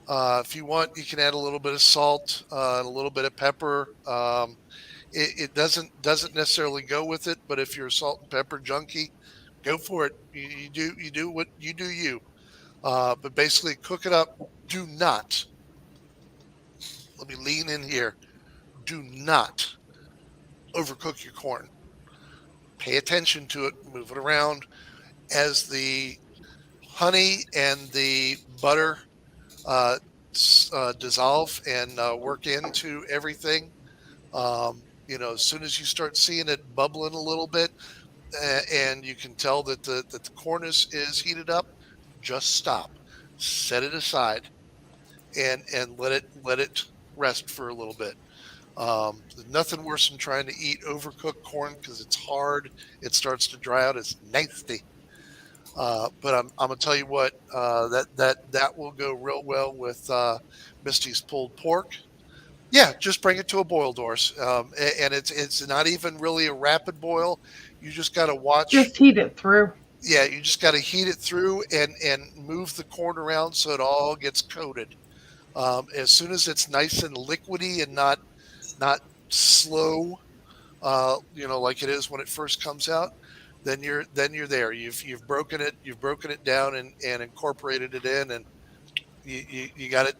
If you want, you can add a little bit of salt and a little bit of pepper. It doesn't necessarily go with it, but if you're a salt and pepper junkie, go for it. You do what you do you. But basically, cook it up. Do not. Let me lean in here. Do not overcook your corn. Pay attention to it. Move it around as the honey and the butter uh, dissolve and work into everything. As soon as you start seeing it bubbling a little bit, and you can tell that the corn is heated up, just stop, set it aside, and let it rest for a little bit. There's nothing worse than trying to eat overcooked corn because it's hard. It starts to dry out. It's nasty. But I'm gonna tell you what, that will go real well with Misty's pulled pork. Yeah, just bring it to a boil, Doris. And it's not even really a rapid boil. You just got to watch. Just heat it through. Yeah, you just got to heat it through and move the corn around so it all gets coated. As soon as it's nice and liquidy and not slow, like it is when it first comes out, then you're there. You've broken it down and incorporated it in, and you got it.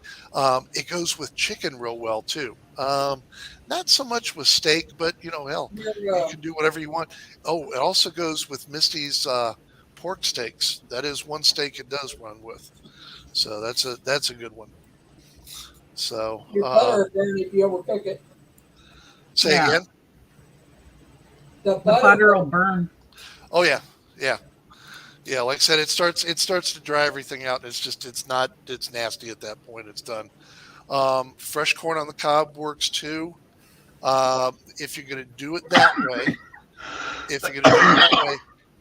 It goes with chicken real well too. Not so much with steak, but hell, you can do whatever you want. Oh, it also goes with Misty's pork steaks. That is one steak it does run with. So that's a good one. So Your butter burn if you overcook it. Say Yeah. again. The The butter butter will burn. Oh yeah. Like I said, it starts to dry everything out, and it's nasty at that point. It's done. Fresh corn on the cob works too. If you're going to do it that way,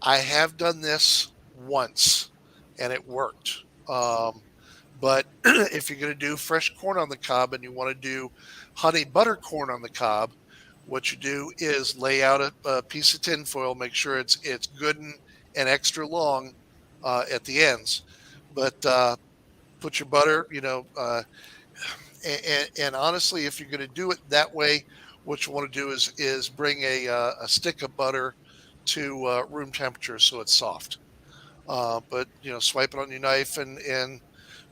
I have done this once, and it worked. But if you're going to do fresh corn on the cob and you want to do honey butter corn on the cob, what you do is lay out a piece of tin foil, make sure it's good and extra long at the ends. But put your butter, and honestly, if you're going to do it that way, what you want to do is bring a stick of butter to room temperature so it's soft. But swipe it on your knife and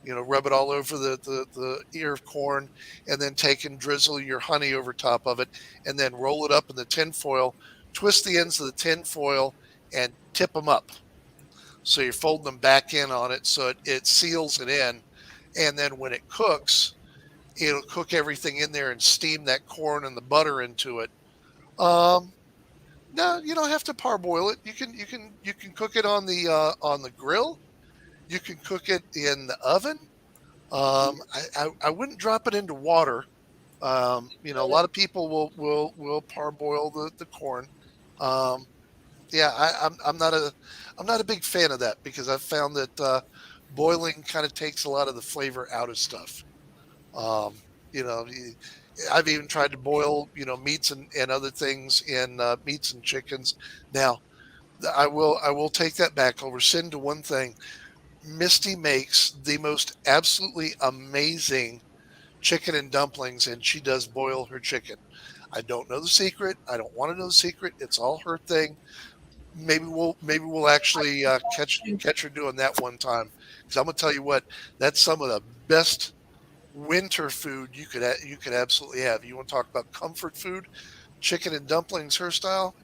rub it all over the ear of corn, and then take and drizzle your honey over top of it, and then roll it up in the tin foil, twist the ends of the tin foil, and tip them up. So you're folding them back in on it so it seals it in. And then when it cooks, it'll cook everything in there and steam that corn and the butter into it. No, you don't have to parboil it. You can cook it on the grill. You can cook it in the oven. I wouldn't drop it into water. A lot of people will parboil the corn. I'm not a big fan of that because I've found that boiling kind of takes a lot of the flavor out of stuff. You know, I've even tried to boil meats and other things in meats and chickens. Now, I will take that back. I'll rescind to one thing. Misty makes the most absolutely amazing chicken and dumplings, and she does boil her chicken. I don't know the secret. I don't want to know the secret. It's all her thing. Maybe we'll actually catch her doing that one time. Because I'm gonna tell you what, that's some of the best winter food you could absolutely have. You want to talk about comfort food? Chicken and dumplings, her style.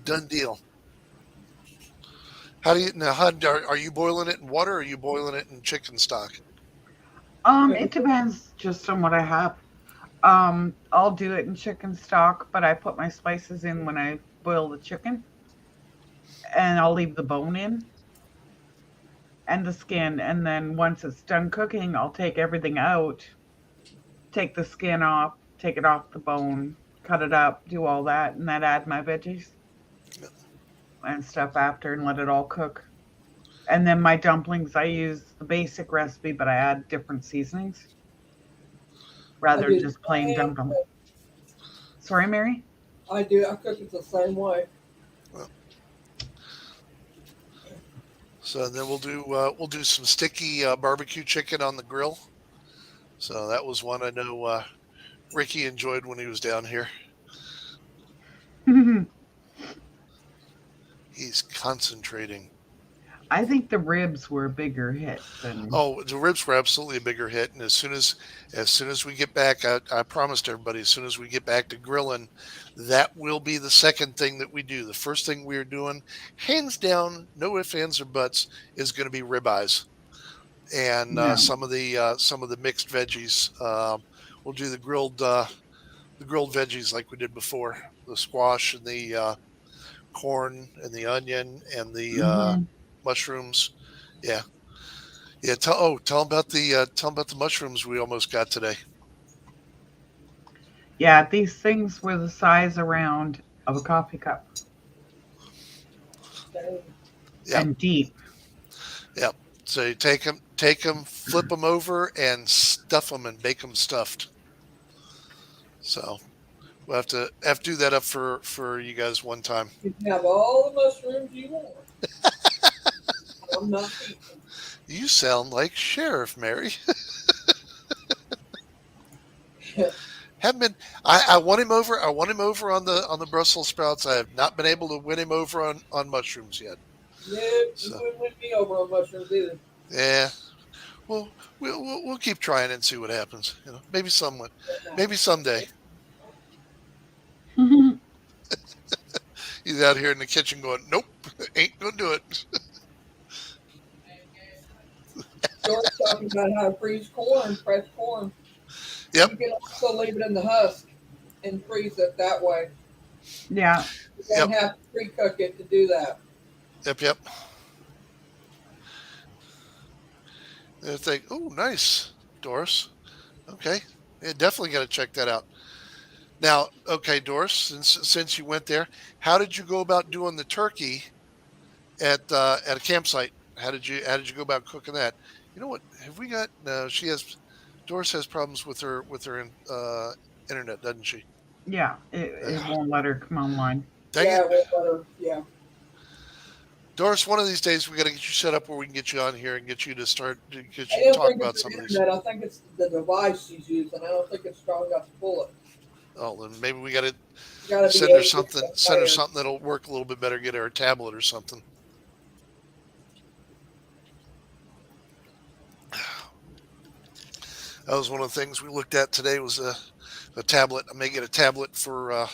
Done deal. How do you now? Are you boiling it in water, or are you boiling it in chicken stock? It depends just on what I have. I'll do it in chicken stock, but I put my spices in when I boil the chicken, and I'll leave the bone in and the skin, and then once it's done cooking, I'll take everything out, take the skin off, take it off the bone, cut it up, do all that, and then add my veggies and stuff after and let it all cook. And then my dumplings, I use the basic recipe, but I add different seasonings rather than just plain dumplings. Sorry, Mary? I do. I cook it the same way. So then we'll do some sticky barbecue chicken on the grill. So that was one I know Ricky enjoyed when he was down here. He's concentrating. I think the ribs were a bigger hit than. Oh, the ribs were absolutely a bigger hit. And as soon as we get back, I promised everybody, as soon as we get back to grilling, that will be the second thing that we do. The first thing we are doing, hands down, no ifs, ands, or buts, is going to be ribeyes, and some of the mixed veggies. We'll do the grilled veggies like we did before, the squash and the corn and the onion and the mushrooms. Yeah. Tell them about the mushrooms we almost got today. Yeah, these things were the size around of a coffee cup. And deep. Yep. So you take them, flip them over, and stuff them and bake them stuffed. So we'll have to do that up for you guys one time. You can have all the mushrooms you want. I'm not eating. You sound like Sheriff Mary. Haven't been. I want him over. I want him over on the Brussels sprouts. I have not been able to win him over on mushrooms yet. Yeah, you wouldn't win me over on mushrooms either. Yeah. Well, we'll keep trying and see what happens. Maybe maybe someday. He's out here in the kitchen going, "Nope, ain't gonna do it." George talking about how to freeze corn, fresh corn. Yep. You can also leave it in the husk and freeze it that way. Yeah. You don't have to pre-cook it to do that. Yep. And think, oh, nice, Doris. Okay. Yeah, definitely got to check that out. Now, okay, Doris, since you went there, how did you go about doing the turkey at a campsite? How did you go about cooking that? You know what? Have we got? No, Doris has problems with her internet, doesn't she? Yeah, it won't let her come online. It won't let her. Yeah. Doris, one of these days we got to get you set up where we can get you on here and get you to talk about some of these. I think it's the device she's using. I don't think it's strong enough to pull it. Oh, then maybe we got to send her something that'll work a little bit better. Get her a tablet or something. That was one of the things we looked at today was a tablet. I may get a tablet for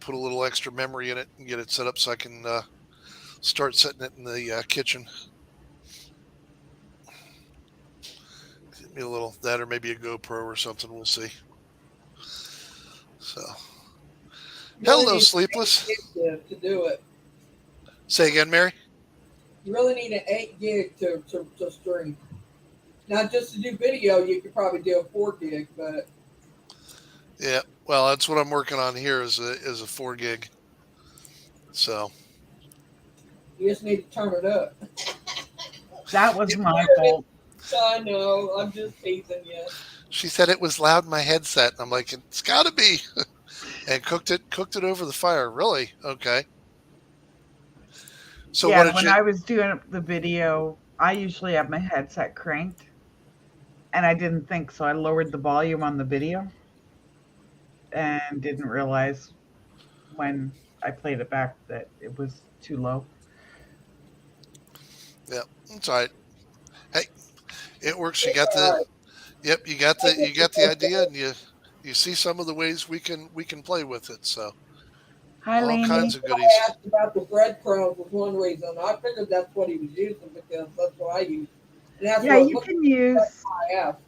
put a little extra memory in it and get it set up so I can start setting it in the kitchen. Get me a little that or maybe a GoPro or something. We'll see. So, hello, Sleepless. To do it. Say again, Mary. You really need an 8 gig to stream. Not just to do video, you could probably do a 4 gig, but yeah, well, that's what I'm working on here is a 4 gig. So you just need to turn it up. That was my fault. I know. I'm just teasing you. She said it was loud in my headset. I'm like, it's got to be. And cooked it over the fire. Really? Okay. So yeah, when I was doing the video, I usually have my headset cranked. And I didn't think, so I lowered the volume on the video and didn't realize when I played it back that it was too low. Yeah, that's all right. Hey, it works. You got the you got the idea, and you see some of the ways we can play with it. So Hi, all Lainey. kinds of I goodies. asked about the breadcrumbs was one reason. I figured that's what he was using because that's what I use. And that's Yeah, what it you looked can like. use. That's why I asked.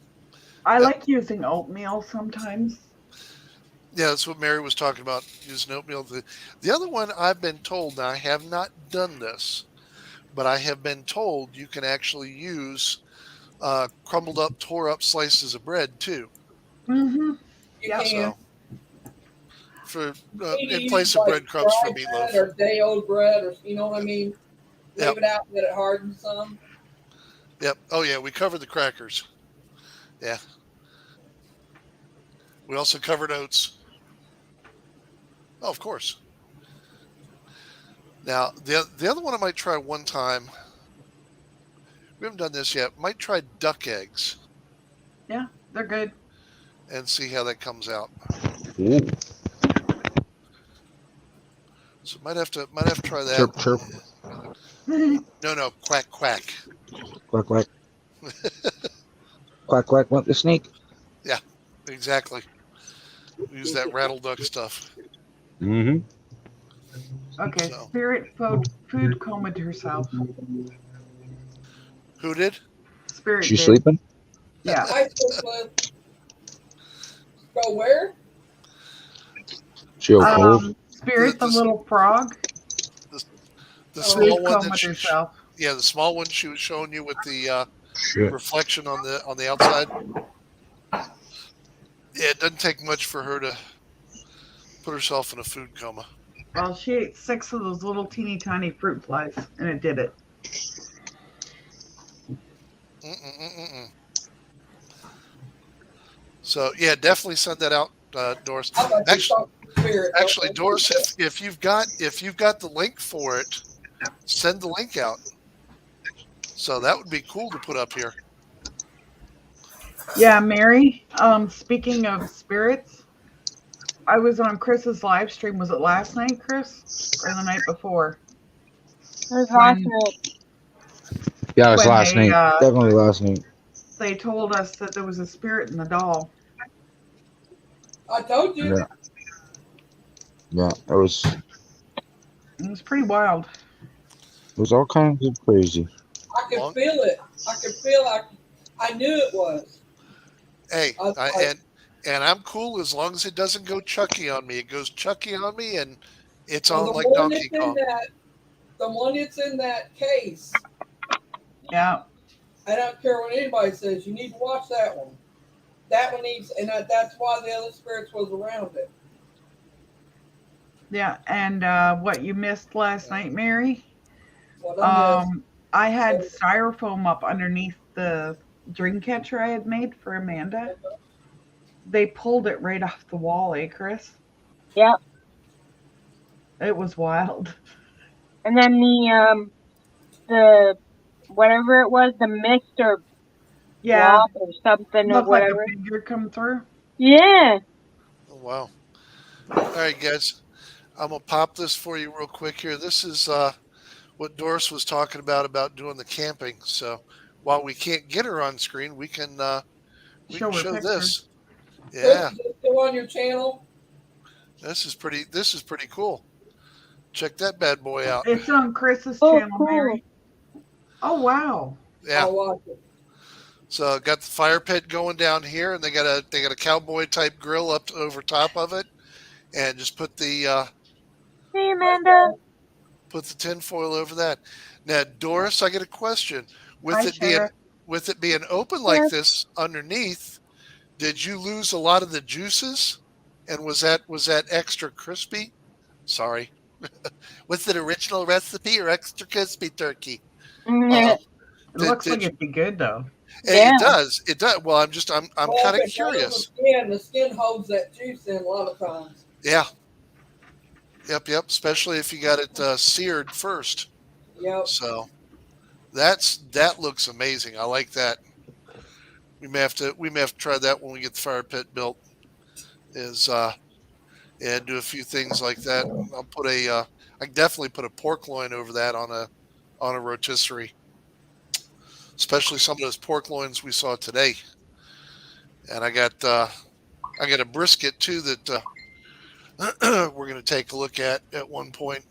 I like using oatmeal sometimes. Yeah, that's what Mary was talking about, using oatmeal. The other one I've been told, now I have not done this, but I have been told you can actually use crumbled up, tore up slices of bread too. Mm-hmm. You Yep. can So for either in use place of like breadcrumbs for dry bread meatloaf. or day old bread, or you know what I mean. Leave Yep. it out and let it harden some. Yep. Oh yeah, we covered the crackers. Yeah. We also covered oats. Oh, of course. Now the other one I might try one time. We haven't done this yet. Might try duck eggs Yeah, they're good. and see how that comes out. Ooh, So might have to try that. chirp, chirp, No, quack quack. quack, quack, quack, quack. Want the snake? Yeah, exactly. We use that rattle duck stuff. Mm-hmm. Okay, So Spirit food comed herself. who did? Spirit She did. sleeping? Yeah. I still live. Go where? She cold? Spirit the little frog. The Oh. small Food one comed that herself. yeah, the small one she was showing you with the Shit. reflection on the outside. Yeah, it doesn't take much for her to put herself in a food coma. Well, she ate 6 of those little teeny tiny fruit flies, and it did it. Mm-mm-mm-mm. So yeah, definitely send that out, Doris. I thought you Actually, talked to Spirit. actually, Doris, if you've got the link for it, send the link out. So that would be cool to put up here. Yeah, Mary. Speaking of spirits, I was on Chris's live stream. Was it last night, Chris, or the night before? It was last night. Yeah, it was When last they night. Definitely last night. they told us that there was a spirit in the doll. I told you. Yeah. Yeah, it was pretty wild. It was all kinds of crazy. I could feel it. I could feel. I knew it was. Hey, and I'm cool as long as it doesn't go Chucky on me. It goes Chucky on me, and it's on like Donkey Kong. The one that's in that case. Yeah. I don't care what anybody says. You need to watch that one. That one needs, and that's why the other spirits was around it. Yeah, and what you missed last night, Mary? What I missed. I had styrofoam up underneath the dream catcher I had made for Amanda. They pulled it right off the wall, eh, Chris? Yep. It was wild. And then the whatever it was, the mist or blob or something or whatever. Like a figure come through. Yeah. Oh, wow. All right, guys. I'm gonna pop this for you real quick here. This is what Doris was talking about doing the camping. So while we can't get her on screen, we can show this. Yeah. Chris, is it still on your channel? This is pretty cool. Check that bad boy out. It's on Chris's channel, cool. Mary. Oh wow. Yeah. I'll watch it. So got the fire pit going down here, and they got a cowboy type grill up over top of it, and just put the Hey, Amanda. put the tin foil over that. Now, Doris, I get a question. With Hi, it being open like this underneath, did you lose a lot of the juices? And was that extra crispy? Sorry. Was it original recipe or extra crispy turkey? It looks like it'd be good though. It does. It does. Well, I'm kind of curious. The skin holds that juice in a lot of times. Yeah. Yep. Especially if you got it seared first. Yep. So that looks amazing. I like that. We may have to try that when we get the fire pit built. Do a few things like that. I'll put I can definitely put a pork loin over that on a rotisserie. Especially some of those pork loins we saw today. And I got a brisket too that we're going to take a look at one point.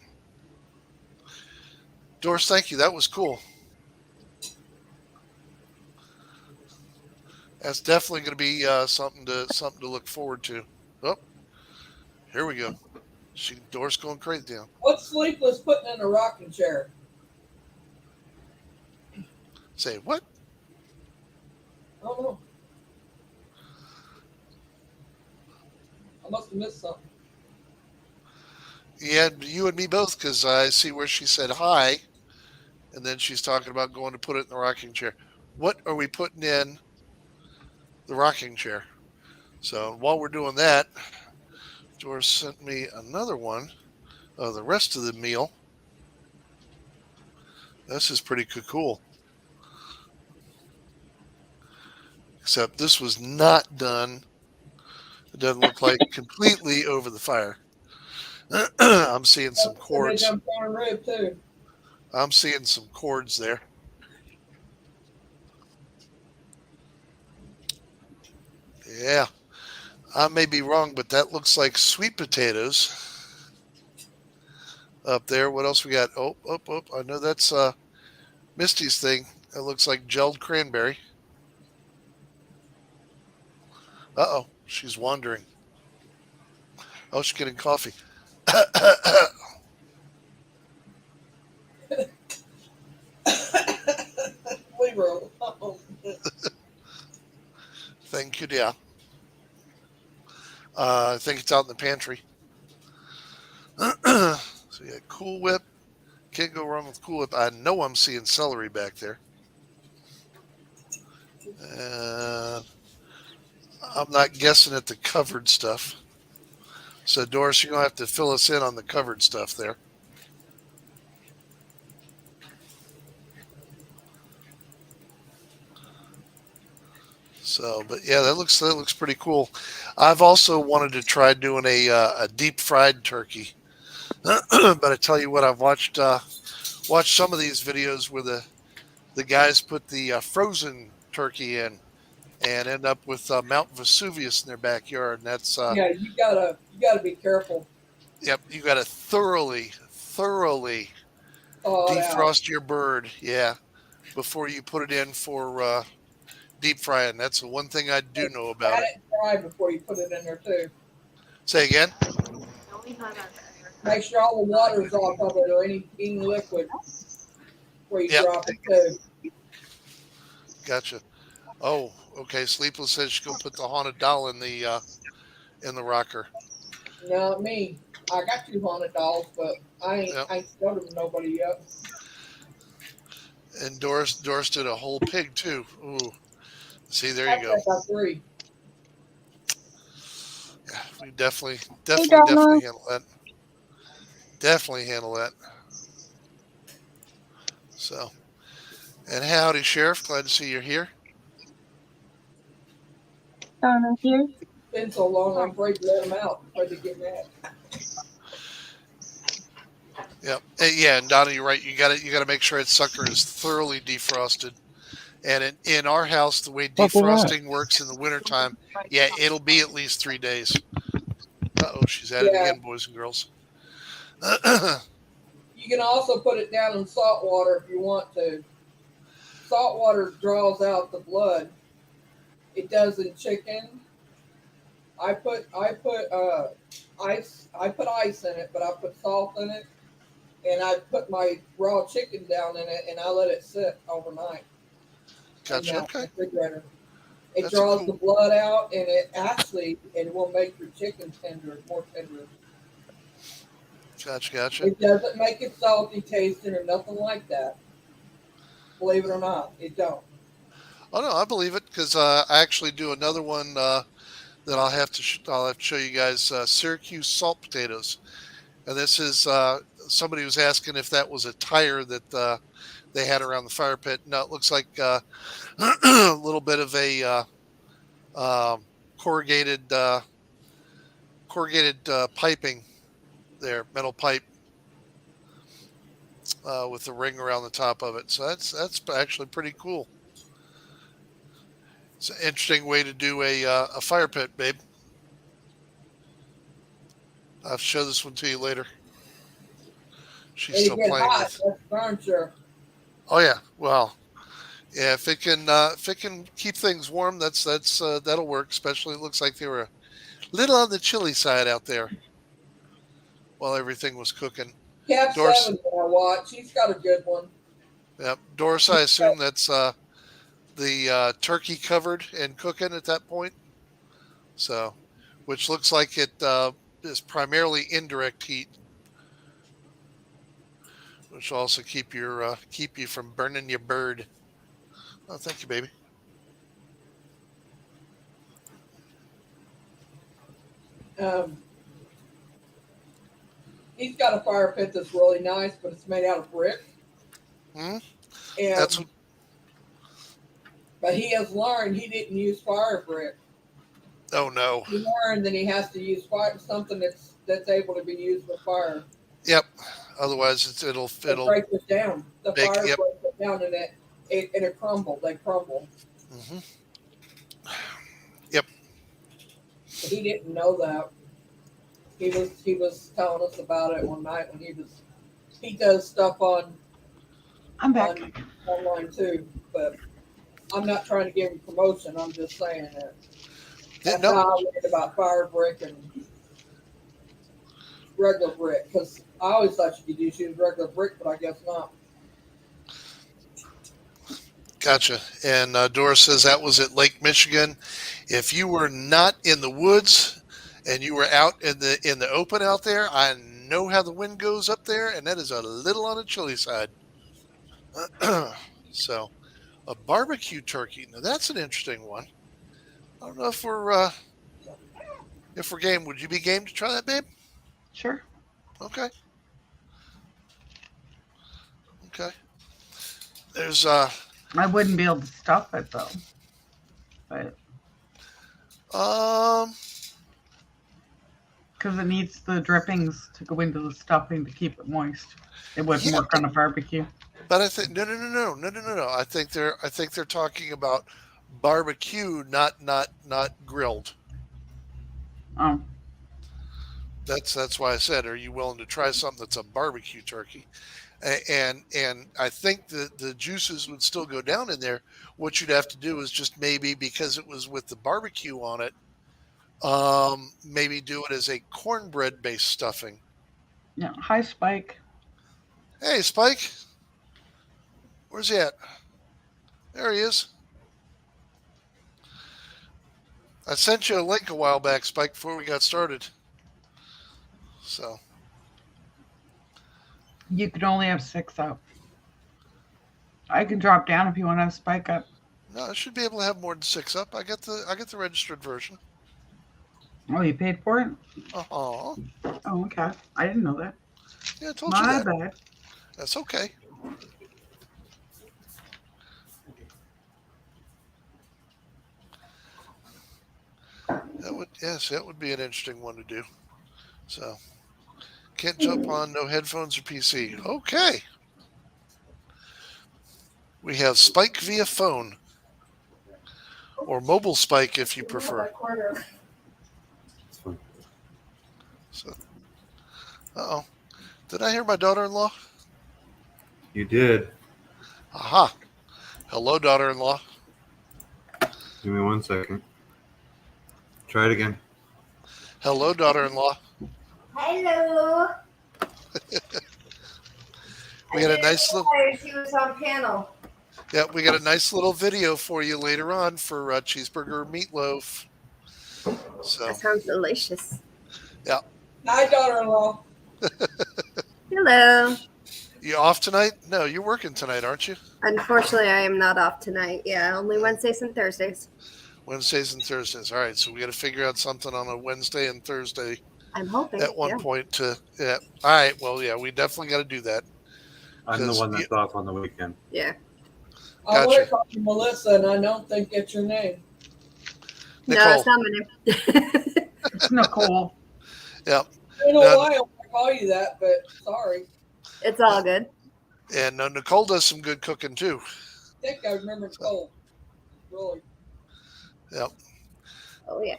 Doris, thank you. That was cool. That's definitely going to be something to look forward to. Oh, here we go. Doris going crazy now. What's Sleepless putting in a rocking chair? Say what? I don't know. I must have missed something. Yeah, you and me both, because I see where she said hi, and then she's talking about going to put it in the rocking chair. What are we putting in the rocking chair? So while we're doing that, Doris sent me another one of the rest of the meal. This is pretty cool. Except this was not done. It doesn't look like completely over the fire. I'm seeing some cords. I'm seeing some cords there. Yeah. I may be wrong, but that looks like sweet potatoes up there. What else we got? Oh. I know that's Misty's thing. It looks like gelled cranberry. Uh-oh. She's wandering. Oh, she's getting coffee. Leave her alone. Thank you, dear. I think it's out in the pantry. So you got Cool Whip. Can't go wrong with Cool Whip. I know I'm seeing celery back there. I'm not guessing at the covered stuff. So, Doris, you're going to have to fill us in on the covered stuff there. So, but yeah, that looks pretty cool. I've also wanted to try doing a deep fried turkey, but I tell you what, I've watched some of these videos where the guys put the frozen turkey in and end up with Mount Vesuvius in their backyard, and that's yeah, you gotta be careful. Yep, you got to thoroughly defrost your bird, yeah, before you put it in for deep frying. That's the one thing I do know about it. Fry before you put it in there too. Say again. Make sure all the water's off of it or any liquid before you drop it too. Gotcha. Oh, okay. Sleepless says she's gonna put the haunted doll in the rocker. Not me. I got 2 haunted dolls, but I ain't showed them to nobody yet. And Doris did a whole pig too. Ooh. See, there you go. I got 3. Yeah, we definitely handle that. Definitely handle that. So, and howdy, Sheriff. Glad to see you're here. Donna's here. Been so long, I'm afraid to let them out. Afraid to get mad. Yep. Yeah, and Donna, you're right. You got to make sure its sucker is thoroughly defrosted. And in our house, the way defrosting works in the wintertime, yeah, it'll be at least 3 days. Uh-oh, she's at it again, boys and girls. You can also put it down in salt water if you want to. Salt water draws out the blood. It does in chicken. I put ice. I put ice in it, but I put salt in it, and I put my raw chicken down in it, and I let it sit overnight. Gotcha. Okay. It draws the blood out, and it will make your chicken more tender. Gotcha. It doesn't make it salty tasting or nothing like that. Believe it or not, it don't. Oh no, I believe it because I actually do another one that I'll have to show you guys. Syracuse salt potatoes, and this is somebody was asking if that was a tire that they had around the fire pit. No, it looks like a little bit of a corrugated piping there, metal pipe with the ring around the top of it. So that's actually pretty cool. It's an interesting way to do a fire pit, babe. I'll show this one to you later. She's And still it get playing hot, with. that's darn sure. Oh yeah, well, yeah. If it can keep things warm, that'll work. Especially, it looks like they were a little on the chilly side out there while everything was cooking. Cap Doris, 7 that I watch, he's got a good one. yep. Doris, I assume that's the turkey covered and cooking at that point. So, which looks like it is primarily indirect heat, which will also keep you from burning your bird. Oh, thank you, baby. He's got a fire pit that's really nice, but it's made out of brick. Hmm? And but he has learned he didn't use fire brick. Oh no! He learned that he has to use something that's able to be used with fire. Yep. Otherwise, it'll break it down. The fire yep. breaks it down, and it crumbled. They crumble. Mm-hmm. Yep. He didn't know that. He was telling us about it one night when he does stuff on. I'm back online too, but I'm not trying to give him promotion. I'm just saying that. That's how I learned about fire brick and regular brick, because I always thought you could use regular brick, but I guess not. Gotcha. And Doris says that was at Lake Michigan. If you were not in the woods and you were out in the open out there, I know how the wind goes up there, and that is a little on the chilly side. So, a barbecue turkey. Now that's an interesting one. I don't know if we're game. Would you be game to try that, babe? Sure. Okay. There's I wouldn't be able to stuff it though. But because it needs the drippings to go into the stuffing to keep it moist. It wouldn't work on a barbecue. But I think no. I think they're talking about barbecue, not grilled. Oh. That's why I said, are you willing to try something that's a barbecue turkey? And I think the juices would still go down in there. What you'd have to do is just maybe, because it was with the barbecue on it, maybe do it as a cornbread based stuffing. Yeah. Hi, Spike. Hey, Spike. Where's he at? There he is. I sent you a link a while back, Spike, before we got started. So you can only have 6 up. I can drop down if you want to have Spike up. No, I should be able to have more than 6 up. I got the registered version. Oh, you paid for it? Oh, okay. I didn't know that. Yeah, I told you that. My bad. That's okay. That would be an interesting one to do. So, can't jump on, no headphones or PC. Okay. We have Spike via phone, or mobile Spike if you prefer. So, uh-oh. Did I hear my daughter-in-law? You did. Aha. Hello, daughter-in-law. Give me 1 second. Try it again. Hello, daughter-in-law. Hello. We got a nice little. She was on panel. Yeah, we got a nice little video for you later on for cheeseburger meatloaf. So That sounds delicious. Yeah. Hi, daughter-in-law. Hello. You off tonight? No, you're working tonight, aren't you? Unfortunately, I am not off tonight. Yeah, only Wednesdays and Thursdays. Wednesdays and Thursdays. All right, so we got to figure out something on a Wednesday and Thursday. I'm hoping at one point to yeah. All right, well, yeah, we definitely got to do that. I'm the one that's off on the weekend. Yeah. I want to call you Melissa, and I don't think it's your name. Nicole. No, it's not my name. It's Nicole. Yeah. I don't know why I want to call you that, but sorry. It's all good. And Nicole does some good cooking too. I think I remember Nicole. Really. Yep. Oh yeah.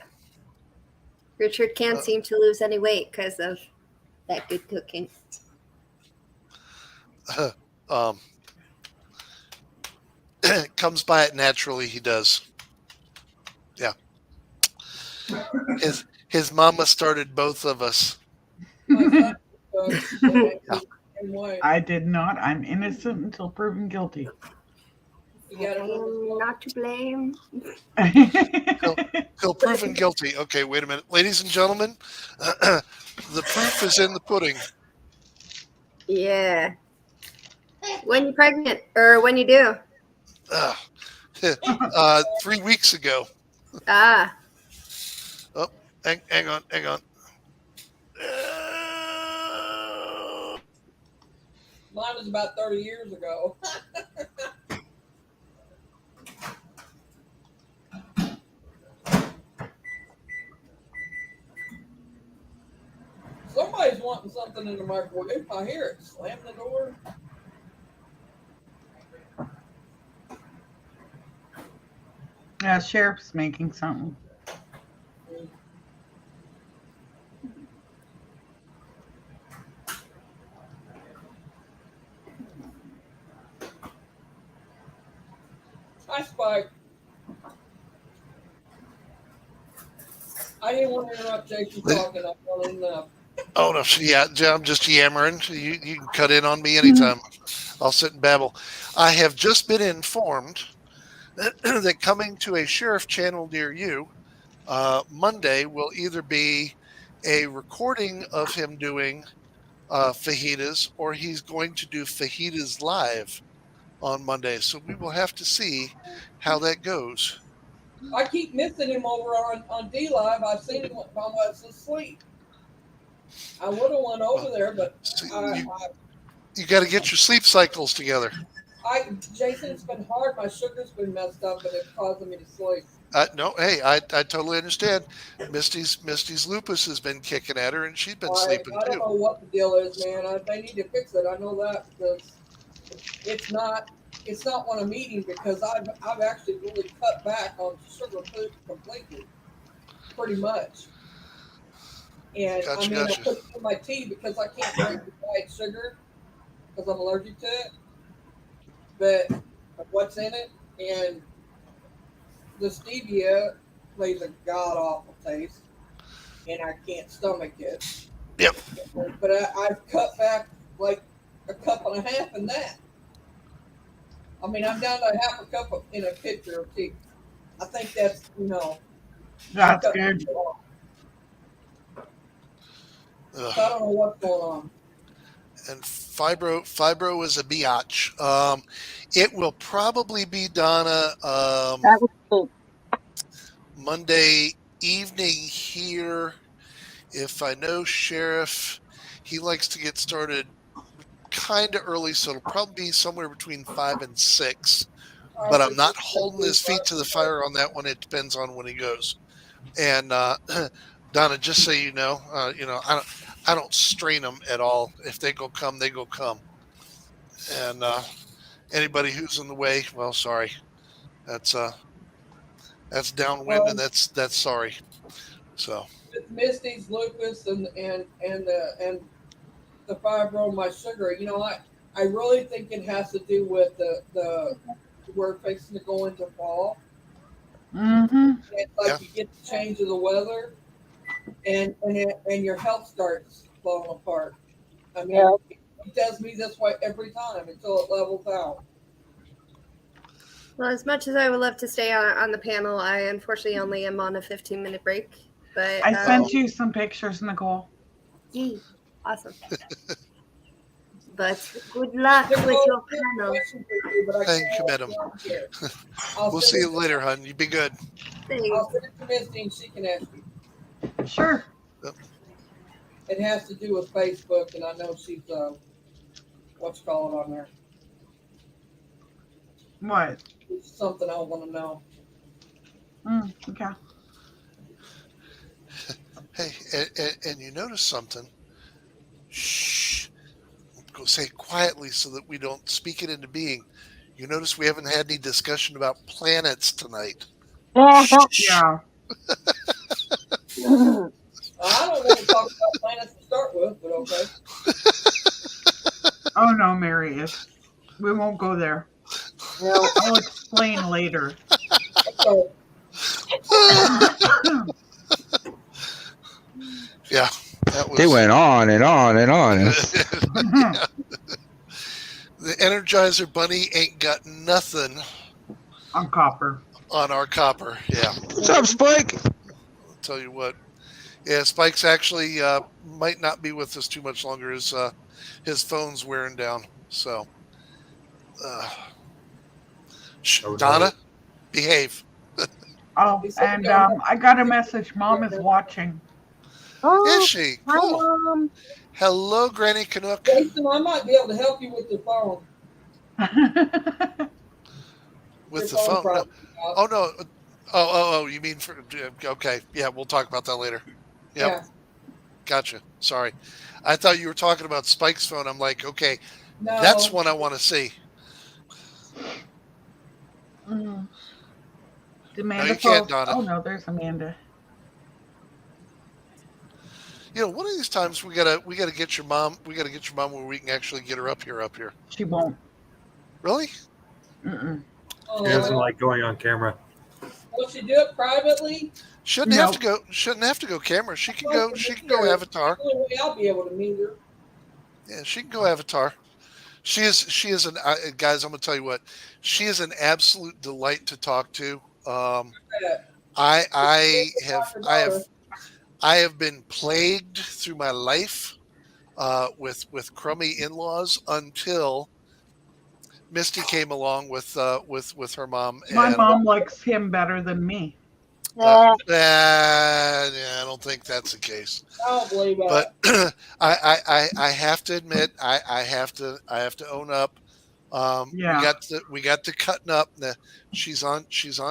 Richard can't seem to lose any weight because of that good cooking. Comes by it naturally. He does. Yeah. His mama started both of us. I did not. I'm innocent until proven guilty. Not to blame. Till proven guilty. Okay, wait a minute. Ladies and gentlemen, the proof is in the pudding. Yeah. When you're pregnant, or when you do? 3 weeks ago. Ah. Oh, hang on. Mine was about 30 years ago. Somebody's wanting something in the microwave. I hear it. Slam the door. Yeah, Sheriff's making something. Hi, Spike. I didn't want to interrupt Jason talking. I felt enough. Oh no, yeah, I'm just yammering. You can cut in on me anytime. I'll sit and babble. I have just been informed that coming to a sheriff channel near you, Monday will either be a recording of him doing fajitas, or he's going to do fajitas live on Monday. So we will have to see how that goes. I keep missing him over on D Live. I've seen him while I was asleep. I would have went over there, but you got to get your sleep cycles together. Jason, it's been hard. My sugar's been messed up, and it's causing me to sleep. No, hey, I totally understand. Misty's lupus has been kicking at her, and she's been sleeping too. I don't know what the deal is, man. They need to fix it. I know that because it's not what I'm eating, because I've actually really cut back on sugar food completely, pretty much. And Gotcha. I put it in my tea because I can't drink the white sugar because I'm allergic to it. But what's in it, and the stevia leaves a god awful taste, and I can't stomach it. Yep. But I've cut back like a cup and a half in that. I mean, I'm down to half a cup in a pitcher of tea. I think that's That's good. So I don't know what's going on. And fibro is a biatch. It will probably be Donna Monday evening here. If I know Sheriff, he likes to get started kind of early, so it'll probably be somewhere between 5 and 6. But I'm not holding his feet to the fire on that one. It depends on when he goes. And Donna, just so you know, I don't strain them at all. If they go come, they go come. And anybody who's in the way, well, sorry. That's downwind, and that's sorry. So Misty's lupus and the fibro, my sugar. I really think it has to do with the we're fixing to go into fall. Mm-hmm. It's like you get the change of the weather, and your health starts falling apart. I mean, it does me this way every time until it levels out. Well, as much as I would love to stay on the panel, I unfortunately only am on a 15-minute break. But I sent you some pictures, Nicole. Gee, awesome. But good luck with your panel. Thank you, madam. We'll see you later, hon. You be good. Thanks. I'll send it to Misty and she can ask you. Sure. It has to do with Facebook, and I know she's what's called on there. What? It's something I want to know. Okay. Hey, and you notice something? Shh. Go say it quietly so that we don't speak it into being. You notice we haven't had any discussion about planets tonight. Yeah. Okay. Oh no, Mary, we won't go there. No. I'll explain later. So, Yeah, that was. They went on and on and on. Yeah. The Energizer Bunny ain't got nothing On Copper. on our Copper. Yeah, What's up, Spike? I'll tell you what. Yeah, Spike's actually might not be with us too much longer. His phone's wearing down. So, Oh, Donna, no. behave. Oh, and I got a message. Mom is watching. Oh, Is she? hi, Cool. Mom. Hello, Granny Canuck. Jason, I might be able to help you with your phone. With the Your phone. No. problem. Oh no. Oh, you mean for okay. Yeah, we'll talk about that later. Yep. Yeah. Gotcha. Sorry. I thought you were talking about Spike's phone. I'm like, okay, No. that's one I want to see. Mm. Did No, Amanda you can't, fall- Donna. Oh no, there's Amanda. You know, one of these times we gotta get your mom. We gotta get your mom where we can actually get her up here. She won't. Really? Mm-mm. She doesn't like going on camera. Will she do it privately? Shouldn't have to go. Shouldn't have to go camera. She can go. She can go avatar. The only way I'll be able to meet her. Yeah, she can go avatar. She is an guys. I'm gonna tell you what. She is an absolute delight to talk to. I have been plagued through my life with crummy in-laws until Misty came along with her mom. My mom likes him better than me. Yeah, I don't think that's the case. I don't believe But that. I have to admit, I have to own up. Yeah. We got to cutting up. She's on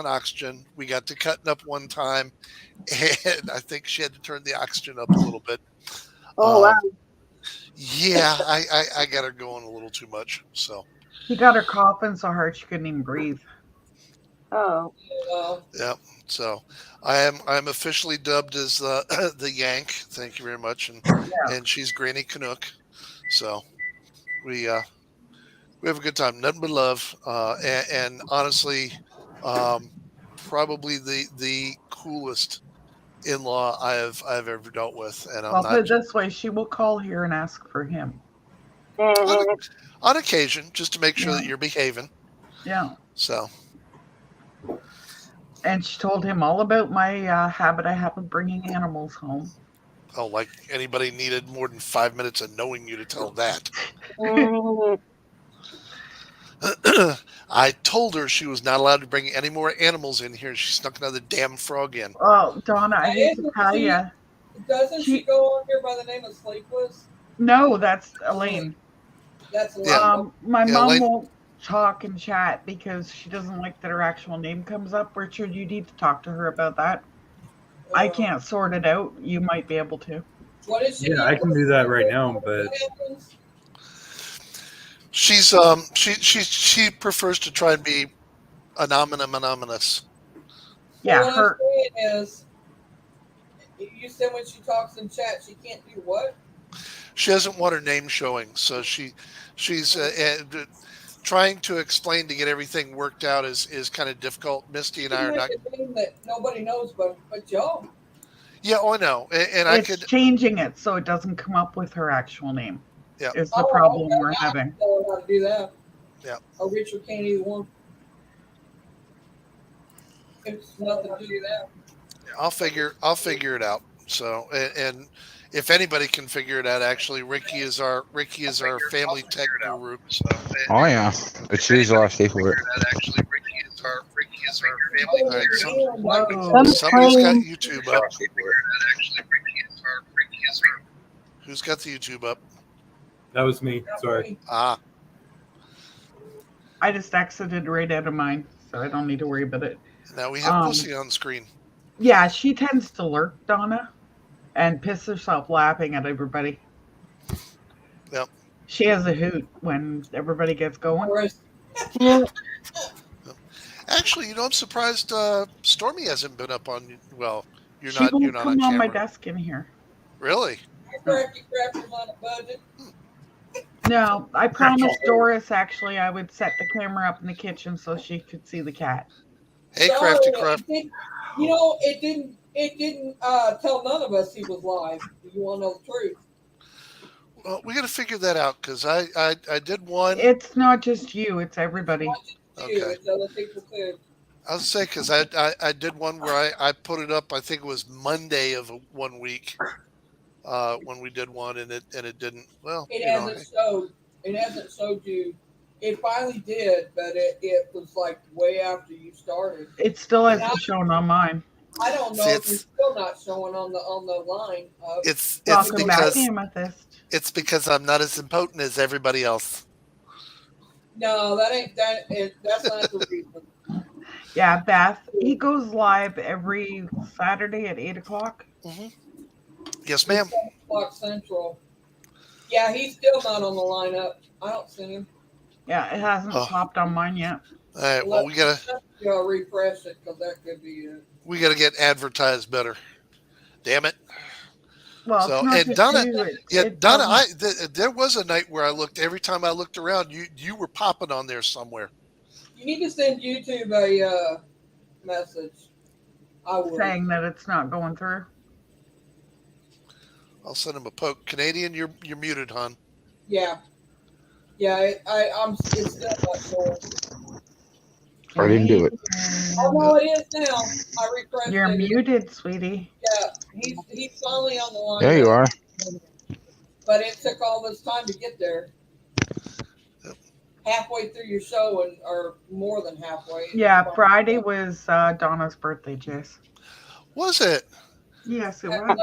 oxygen. We got to cutting up one time, and I think she had to turn the oxygen up a little bit. Oh, wow. Yeah, I got her going a little too much. So He got her coughing so hard she couldn't even breathe. Oh. yeah. So I'm officially dubbed as the Yank. Thank you very much, and she's Granny Canuck. So we have a good time, nothing but love, and honestly, probably the coolest in-law I've ever dealt with. And I'll put it this way: she will call here and ask for him. on occasion, just to make sure that you're behaving. Yeah. So. And she told him all about my habit I have of bringing animals home. Oh, like anybody needed more than 5 minutes of knowing you to tell that. I told her she was not allowed to bring any more animals in here. She snuck another damn frog in. Oh, Donna, I hate to tell you. Doesn't she go on here by the name of Sleepless? No, that's Elaine. That's Elaine. My mom Elaine. won't talk and chat because she doesn't like that her actual name comes up. Richard, you need to talk to her about that. I can't sort it out. You might be able to. What is she? Yeah, I can do that right now, but She's she prefers to try and be anonymous. Yeah, what her. I'm saying is, you said when she talks in chat, she can't do what? She doesn't want her name showing, so she's trying to explain to get everything worked out is kind of difficult. Misty and I are not. A name that nobody knows but y'all. Yeah, I know, and It's changing it so it doesn't come up with her actual name. Yeah, is the problem we're having. I don't know how to do that. Yeah, or Richard can't either one. It's nothing to do that. I'll figure it out. So, and if anybody can figure it out, actually, Ricky is our family tech guru. So, Oh yeah, it's his last day for it. Actually, Ricky is our family. Somebody's got YouTube up. Who's got the YouTube up? that was me. Sorry. Ah, I just exited right out of mine, so I don't need to worry about it. now we have Pussy on screen. Yeah, she tends to lurk, Donna, and piss herself laughing at everybody. Yep. She has a hoot when everybody gets going. Actually, I'm surprised Stormy hasn't been up on. Well, you're She not won't on come on camera. my desk in here. Really? Crafty Crafters on a budget? No, I promised Doris actually I would set the camera up in the kitchen so she could see the cat. Hey, Sorry, Crafty Craft. It didn't tell none of us he was live. You want to know the truth? Well, we got to figure that out because I did one. It's not just you; it's everybody. Okay. It's other people too. I was saying because I did one where I put it up. I think it was Monday of 1 week when we did one, and it didn't. Well, it hasn't showed. It hasn't showed you. It finally did, but it was like way after you started. It still hasn't shown on mine. I don't know if it's still not showing on the line. It's Welcome back, because Amethyst. it's because I'm not as impotent as everybody else. No, that's not the reason. Yeah, Beth. He goes live every Saturday at 8:00. Mm-hmm. Yes, ma'am. 7:00 Central. Yeah, he's still not on the lineup. I don't see him. Yeah, it hasn't popped on mine yet. All right. Well, we gotta refresh it because that could be it. We gotta get advertised better. Damn it. Well, so, it's not and Donna, Donna, there was a night where I looked. Every time I looked around, you were popping on there somewhere. You need to send YouTube a message. I would. Saying that it's not going through. I'll send him a poke. Canadian, you're muted, hon. Yeah. I'm it's still not sure. I didn't do it. Oh no, it is now. I refreshed. You're muted, sweetie. Yeah, he's finally on the line. There you are. But it took all this time to get there. Halfway through your show, or more than halfway. Yeah, Friday was Donna's birthday, Jess. Was it? Yes, it was.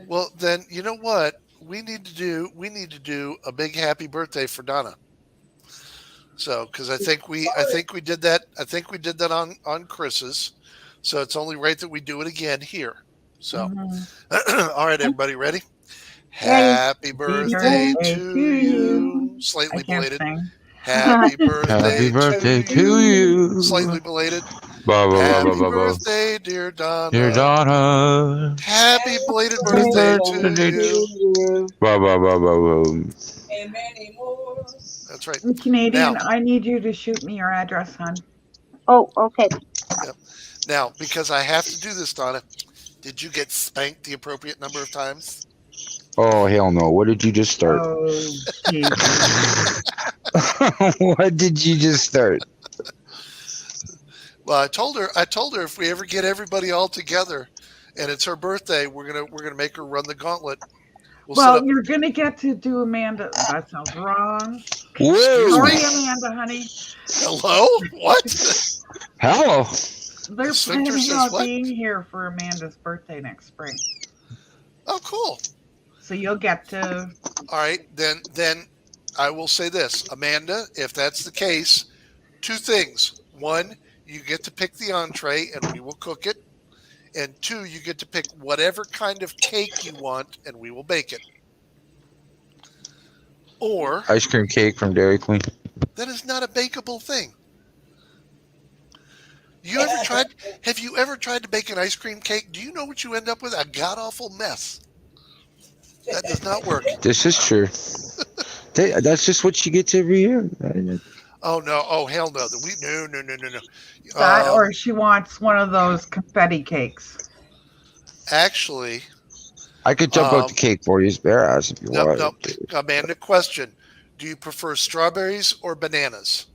Well, then you know what we need to do? We need to do a big happy birthday for Donna. So, because I think we did that. I think we did that on Chris's. So it's only right that we do it again here. So, all right, everybody, ready? Happy birthday to you. Slightly belated. Happy birthday to you. Slightly belated. Happy birthday, dear Donna. Dear Donna. Happy belated birthday to you. And many more. That's right. Canadian, now, I need you to shoot me your address, hon. Oh, okay. Yep. Now, because I have to do this, Donna, did you get spanked the appropriate number of times? Oh, hell no. What did you just start? Oh, what did you just start? Well, I told her if we ever get everybody all together and it's her birthday, we're gonna make her run the gauntlet. Well, you're gonna get to do Amanda. That sounds wrong. Whoa. Sorry, Amanda, honey. Hello? What? Hello. They're planning on being here for Amanda's birthday next spring. Oh, cool. So you'll get to. All right, then I will say this, Amanda. If that's the case, two things. One, you get to pick the entree, and we will cook it. And two, you get to pick whatever kind of cake you want, and we will bake it. Or ice cream cake from Dairy Queen. That is not a bakeable thing. Have you ever tried to bake an ice cream cake? Do you know what you end up with? A god-awful mess. That does not work. This is true. That's just what she gets every year. Oh no! Oh hell no! No. That or she wants one of those confetti cakes. Actually, I could jump out the cake for you, spare ass, if you want. No. Amanda, question: do you prefer strawberries or bananas?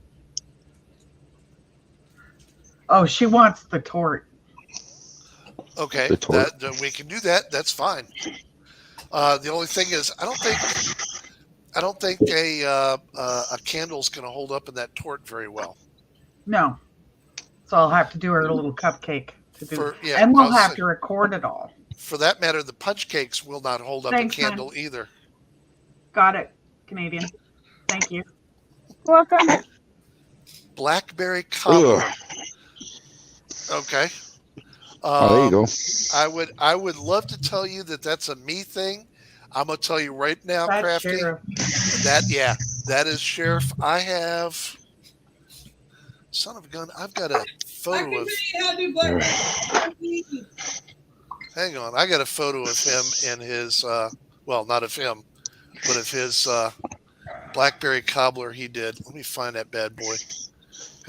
Oh, she wants the tort. Okay, we can do that. That's fine. The only thing is, I don't think a candle's going to hold up in that tort very well. No, so I'll have to do her a little cupcake to do, yeah, and we'll have to record it all. For that matter, the punch cakes will not hold up a candle either. Got it, Canadian. Thank you. Welcome. Blackberry Cobbler. Okay. There you go. I would love to tell you that that's a me thing. I'm gonna tell you right now, that's Crafty. Sheriff. That is Sheriff. I have son of a gun. I've got a photo of. Blackberry. Hang on, I got a photo of him in his Well, not of him, but of his Blackberry Cobbler he did. Let me find that bad boy.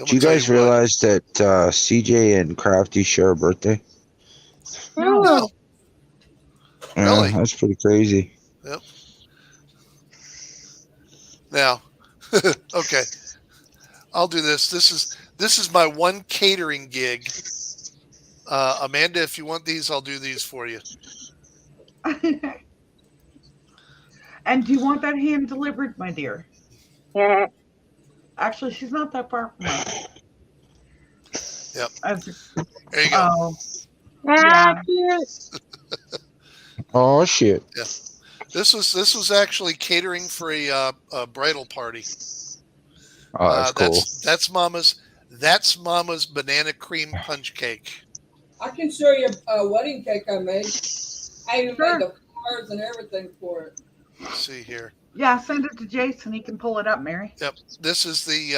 Do you guys realize that CJ and Crafty share a birthday? No. Really? That's pretty crazy. Yep. Now, okay, I'll do this. This is my one catering gig. Amanda, if you want these, I'll do these for you. And do you want that hand delivered, my dear? Yeah. Actually, she's not that far from us. Yep. There you go. Oh. Yeah. Oh shit. Yeah. This was actually catering for a bridal party. Oh, that's cool. That's Mama's banana cream punch cake. I can show you a wedding cake I made. I even made the flowers and everything for it. Let's see here. Yeah, send it to Jason. He can pull it up, Mary. Yep. This is the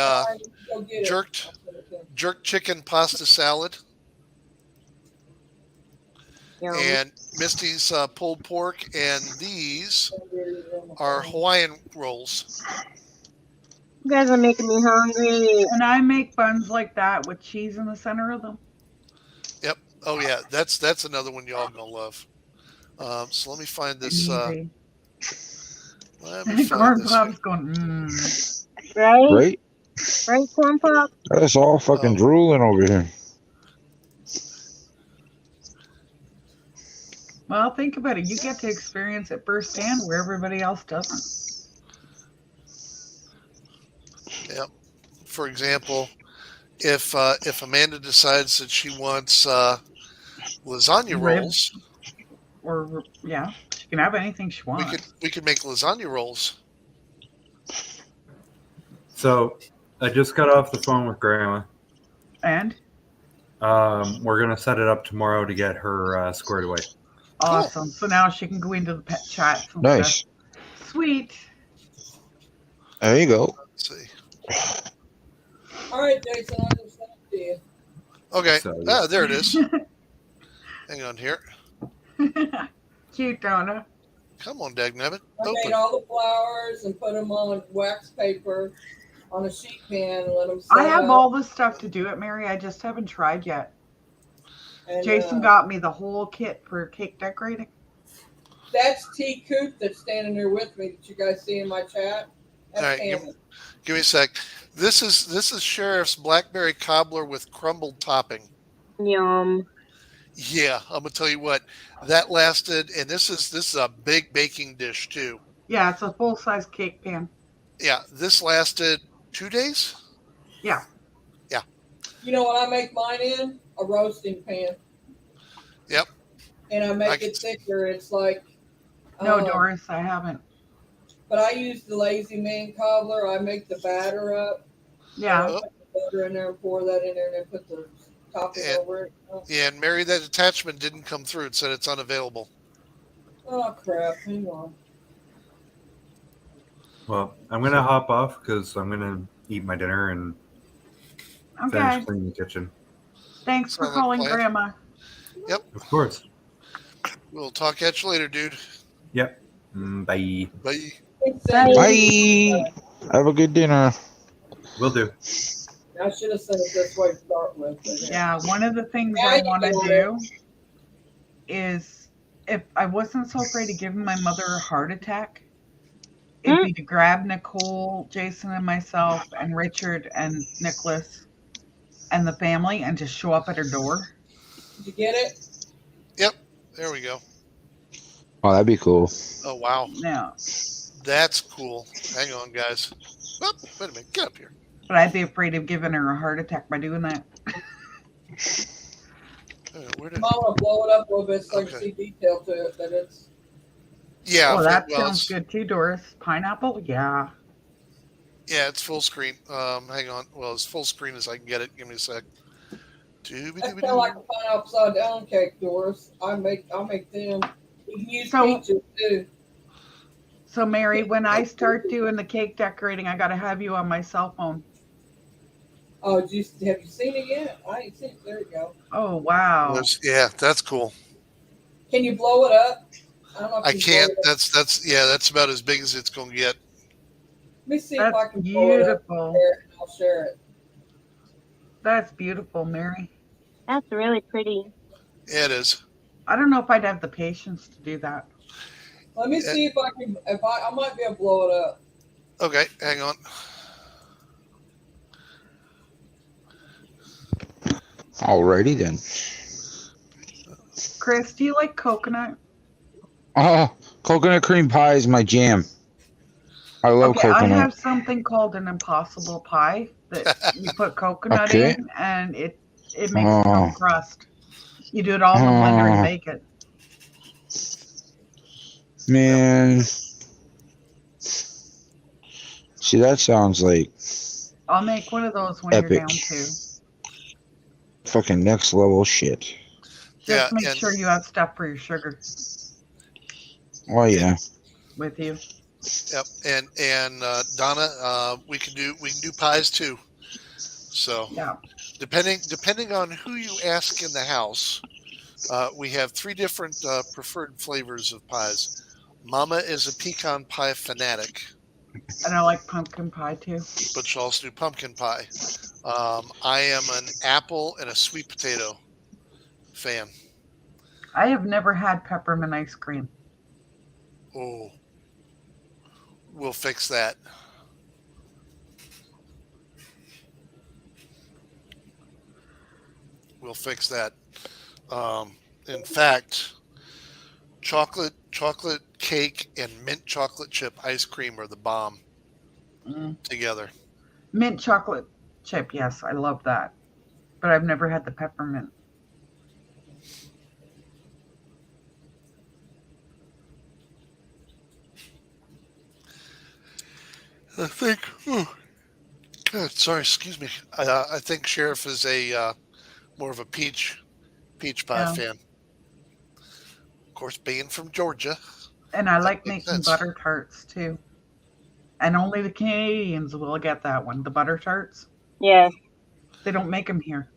jerk chicken pasta salad. And Misty's pulled pork, and these are Hawaiian rolls. You guys are making me hungry. And I make buns like that with cheese in the center of them. Yep. Oh yeah, that's another one y'all gonna love. So let me find this. Corn pop's going. Right? Right, corn pop. That's all fucking drooling over here. Well, think about it. You get to experience it firsthand where everybody else doesn't. Yep. For example, if Amanda decides that she wants lasagna rolls, or yeah, she can have anything she wants. We could make lasagna rolls. So I just got off the phone with Grandma. And? We're gonna set it up tomorrow to get her squared away. Awesome. Cool. So now she can go into the pet chat. Nice. Stuff. Sweet. There you go. Let's see. All right, Jason, I'll just send it to you. Okay. There it is. Hang on here. Cute, Donna. Come on, dagnabbit. I made all the flowers and put them on wax paper on a sheet pan and let them set I have up. all the stuff to do it, Mary. I just haven't tried yet. And, Jason got me the whole kit for cake decorating. That's T. Coop that's standing there with me that you guys see in my chat. That's all right, give me a sec. This is Sheriff's Blackberry Cobbler with crumbled topping. Yum. Yeah, I'm gonna tell you what, that lasted, and this is a big baking dish too. Yeah, it's a full size cake pan. Yeah, this lasted 2 days. Yeah. Yeah. You know what I make mine in? A roasting pan. Yep. And I make it thicker. It's like no, Doris, I haven't. But I use the Lazy Man cobbler. I make the batter up. Yeah. Put the butter in there and pour that in there and then put the topping over it. Yeah, and Mary, that attachment didn't come through. It said it's unavailable. Oh crap! Hang on. Well, I'm gonna hop off because I'm gonna eat my dinner and finish cleaning the kitchen. Thanks for calling, Grandma. Yep. Of course. We'll talk at you later, dude. Yep. Bye. Bye. Bye. Have a good dinner. Will do. I should have said it this way to start with. Yeah, one of the things I want to do is, if I wasn't so afraid of giving my mother a heart attack, it'd be to grab Nicole, Jason, and myself, and Richard and Nicholas and the family and just show up at her door. Did you get it? Yep. There we go. Oh, that'd be cool. Oh, wow. Yeah. That's cool. Hang on, guys. Oh, wait a minute. Get up here. But I'd be afraid of giving her a heart attack by doing that. Mama, blow it up a little bit so you see detail to it. That it's. Yeah. Oh, that sounds good too, Doris. Pineapple? Yeah. Yeah, it's full screen. Hang on. Well, as full screen as I can get it. Give me a sec. That's kind of like a pineapple upside down cake, Doris. I'll make them. You can use peaches too. So, Mary, when I start doing the cake decorating, I got to have you on my cell phone. Oh, have you seen it yet? I ain't seen it. There you go. Oh, wow. Yeah, that's cool. Can you blow it up? don't know if I you can't. blow it. That's about as big as it's going to get. Let me see That's if I can blow it up beautiful. there and I'll share it. That's beautiful, Mary. That's really pretty. Yeah, it is. I don't know if I'd have the patience to do that. Let me see if I can. I might be able to blow it up. Okay, hang on. Alrighty then. Chris, do you like coconut? Oh, coconut cream pie is my jam. I love Okay, I coconut. have something called an impossible pie that you put coconut Okay. in, and it makes its own crust. You do it all in the blender and bake it. Man. See, that sounds like I'll make one of those when epic. you're down too. Fucking next level shit. Just make sure you have stuff for your sugar Oh yeah. with you. Yep, and Donna, we can do pies too. So yeah, depending on who you ask in the house, we have 3 different preferred flavors of pies. Mama is a pecan pie fanatic, and I like pumpkin pie too. but she'll also do pumpkin pie. I am an apple and a sweet potato fan. I have never had peppermint ice cream. Oh, we'll fix that. We'll fix that. In fact, chocolate cake and mint chocolate chip ice cream are the bomb together. Mint chocolate chip, yes, I love that. But I've never had the peppermint. I think. God, sorry, excuse me. I think Sheriff is a more of a peach pie fan. Of course, being from Georgia. And I like making butter tarts too. And only the Canadians will get that one. The butter tarts. Yes. They don't make them here.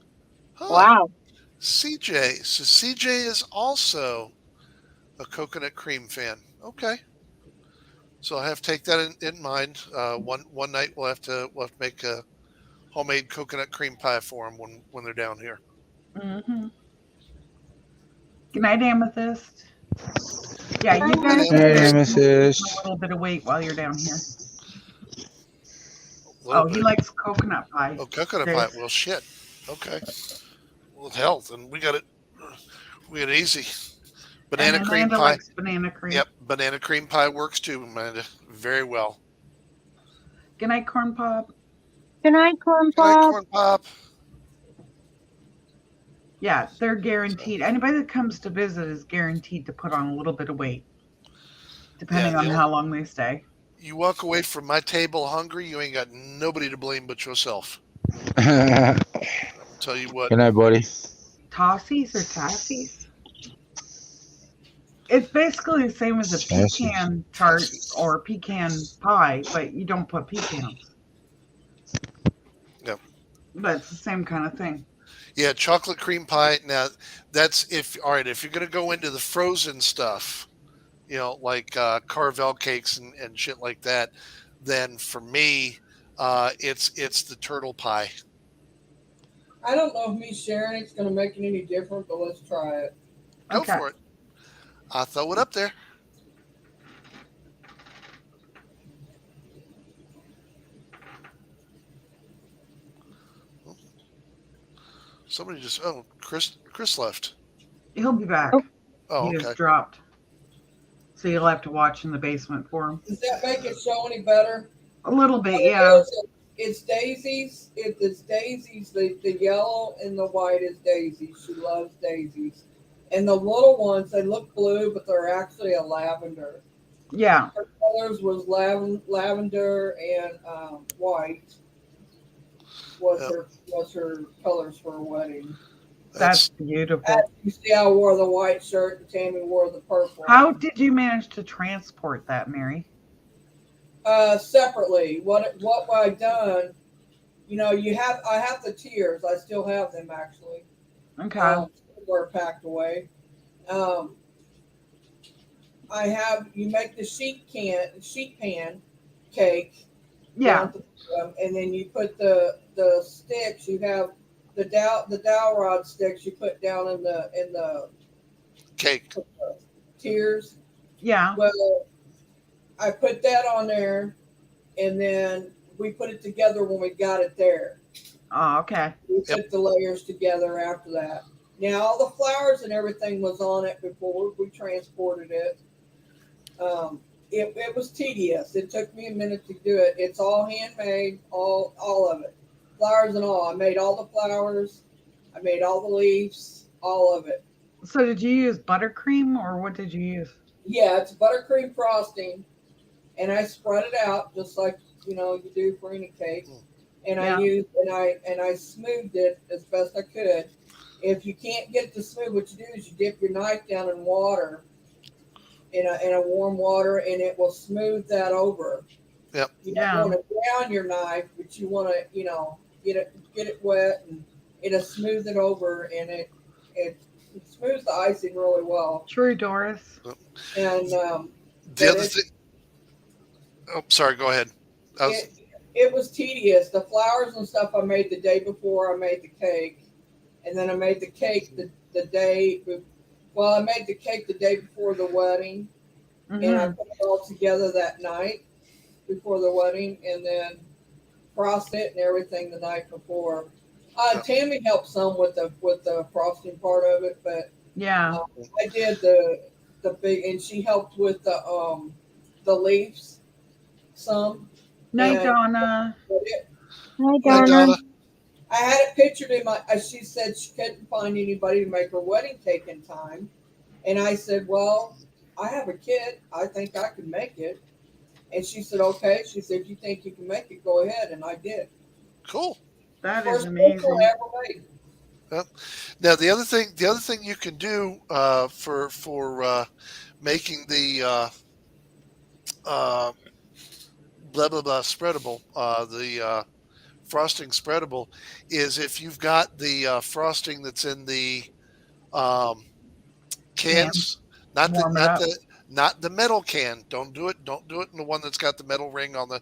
Huh. Wow. CJ. So CJ is also a coconut cream fan. Okay. So I have to take that in mind. One night we'll have to make a homemade coconut cream pie for them when they're down here. Mm-hmm. Good night, Amethyst. Yeah, you guys Amethyst. a little bit of weight while you're down here. Oh, he likes coconut pie. Oh, coconut pie. Well, shit. Okay. Well, health, and we got it easy. Banana cream pie. Likes banana cream. Yep, banana cream pie works too, Amanda. Very well. Good night, corn pop. Good night, corn pop. Good night, corn pop. Yeah, they're guaranteed. Anybody that comes to visit is guaranteed to put on a little bit of weight, depending on how long they stay. You walk away from my table hungry, you ain't got nobody to blame but yourself. Tell you what. Good night, buddy. Tossies or tassies? It's basically the same as a pecan tart or pecan pie, but you don't put pecans. No. But it's the same kind of thing. Yeah, chocolate cream pie. Now, that's if you're going to go into the frozen stuff, like Carvel cakes and shit like that, then for me, it's the turtle pie. I don't know if me sharing it's going to make it any different, but let's try it. Go for it. I'll throw it up there. Somebody just Chris left. He'll be back. Oh, he okay. Just dropped. So you'll have to watch in the basement for him. Does that make it show any better? A little bit, yeah. It's daisies. It's daisies. The yellow and the white is daisies. She loves daisies. And the little ones, they look blue, but they're actually a lavender. Yeah. Her colors was lavender and white. Was her colors for her wedding. That's beautiful. You see, I wore the white shirt and Tammy wore the purple. How did you manage to transport that, Mary? Separately. What I done? I have the tiers. I still have them actually. Okay. Were packed away. you make the sheet pan cake. Yeah. And then you put the sticks. You have the dowel rod sticks you put down in the Cake. tiers. Yeah. Well, I put that on there, and then we put it together when we got it there. Oh, okay. We put the layers together after that. Now all the flowers and everything was on it before we transported it. It was tedious. It took me a minute to do it. It's all handmade, all of it, flowers and all. I made all the flowers. I made all the leaves, all of it. So did you use buttercream or what did you use? Yeah, it's buttercream frosting, and I spread it out just like you do for any cake. And I used and I smoothed it as best I could. If you can't get it to smooth, what you do is you dip your knife down in water, in a warm water, and it will smooth that over. Yep. You don't want to drown your knife, but you want to get it wet, and it'll smooth it over, and it smooths the icing really well. True, Doris. And the other thing. Oh, sorry. Go ahead. It was tedious. The flowers and stuff I made the day before I made the cake, and then I made the cake the day. Well, I made the cake the day before the wedding, and I put it all together that night before the wedding, and then frosted it and everything the night before. Tammy helped some with the frosting part of it, but I did the big, and she helped with the leaves some. Night, Donna. Hi, Donna. I had it pictured in my. She said she couldn't find anybody to make her wedding cake in time, and I said, "Well, I have a kit. I think I can make it." And she said, "Okay." She said, "If you think you can make it, go ahead." And I did. Cool. That First is amazing. I ever made. Yep. Now the other thing you can do for making the blah blah blah spreadable, the frosting spreadable, is if you've got the frosting that's in the cans, not the metal can. Don't do it in the one that's got the metal ring on the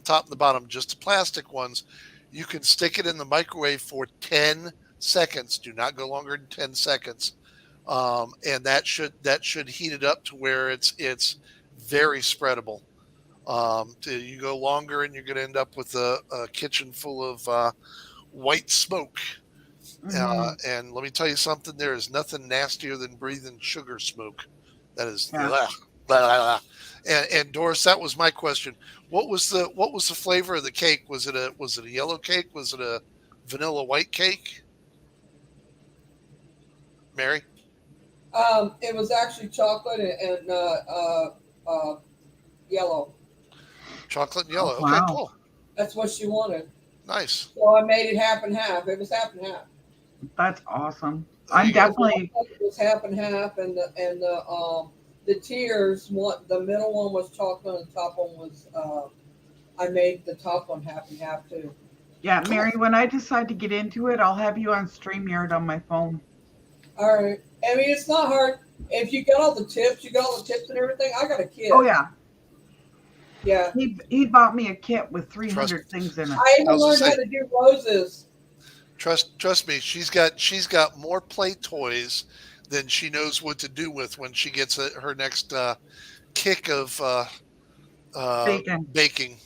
top and the bottom. Just the plastic ones. You can stick it in the microwave for 10 seconds. Do not go longer than 10 seconds, and that should heat it up to where it's very spreadable. You go longer, and you're going to end up with a kitchen full of white smoke. And let me tell you something: there is nothing nastier than breathing sugar smoke. That is, blah, blah, blah. And Doris, that was my question. What was the flavor of the cake? Was it a yellow cake? Was it a vanilla white cake? Mary? It was actually chocolate and yellow. Chocolate and yellow. Oh, wow. Okay, cool. That's what she wanted. Nice. So I made it half and half. It was half and half. That's awesome. It was half and half, and the tiers. The middle one was chocolate, and the top one was. I made the top one half and half too. Yeah, Mary. When I decide to get into it, I'll have you on StreamYard on my phone. All right. I mean, it's not hard. If you got all the tips, and everything. I got a kit. Oh yeah. Yeah. He bought me a kit with 300 things in it. I even learned how to do roses. Trust me, she's got more play toys than she knows what to do with when she gets her next kick of baking.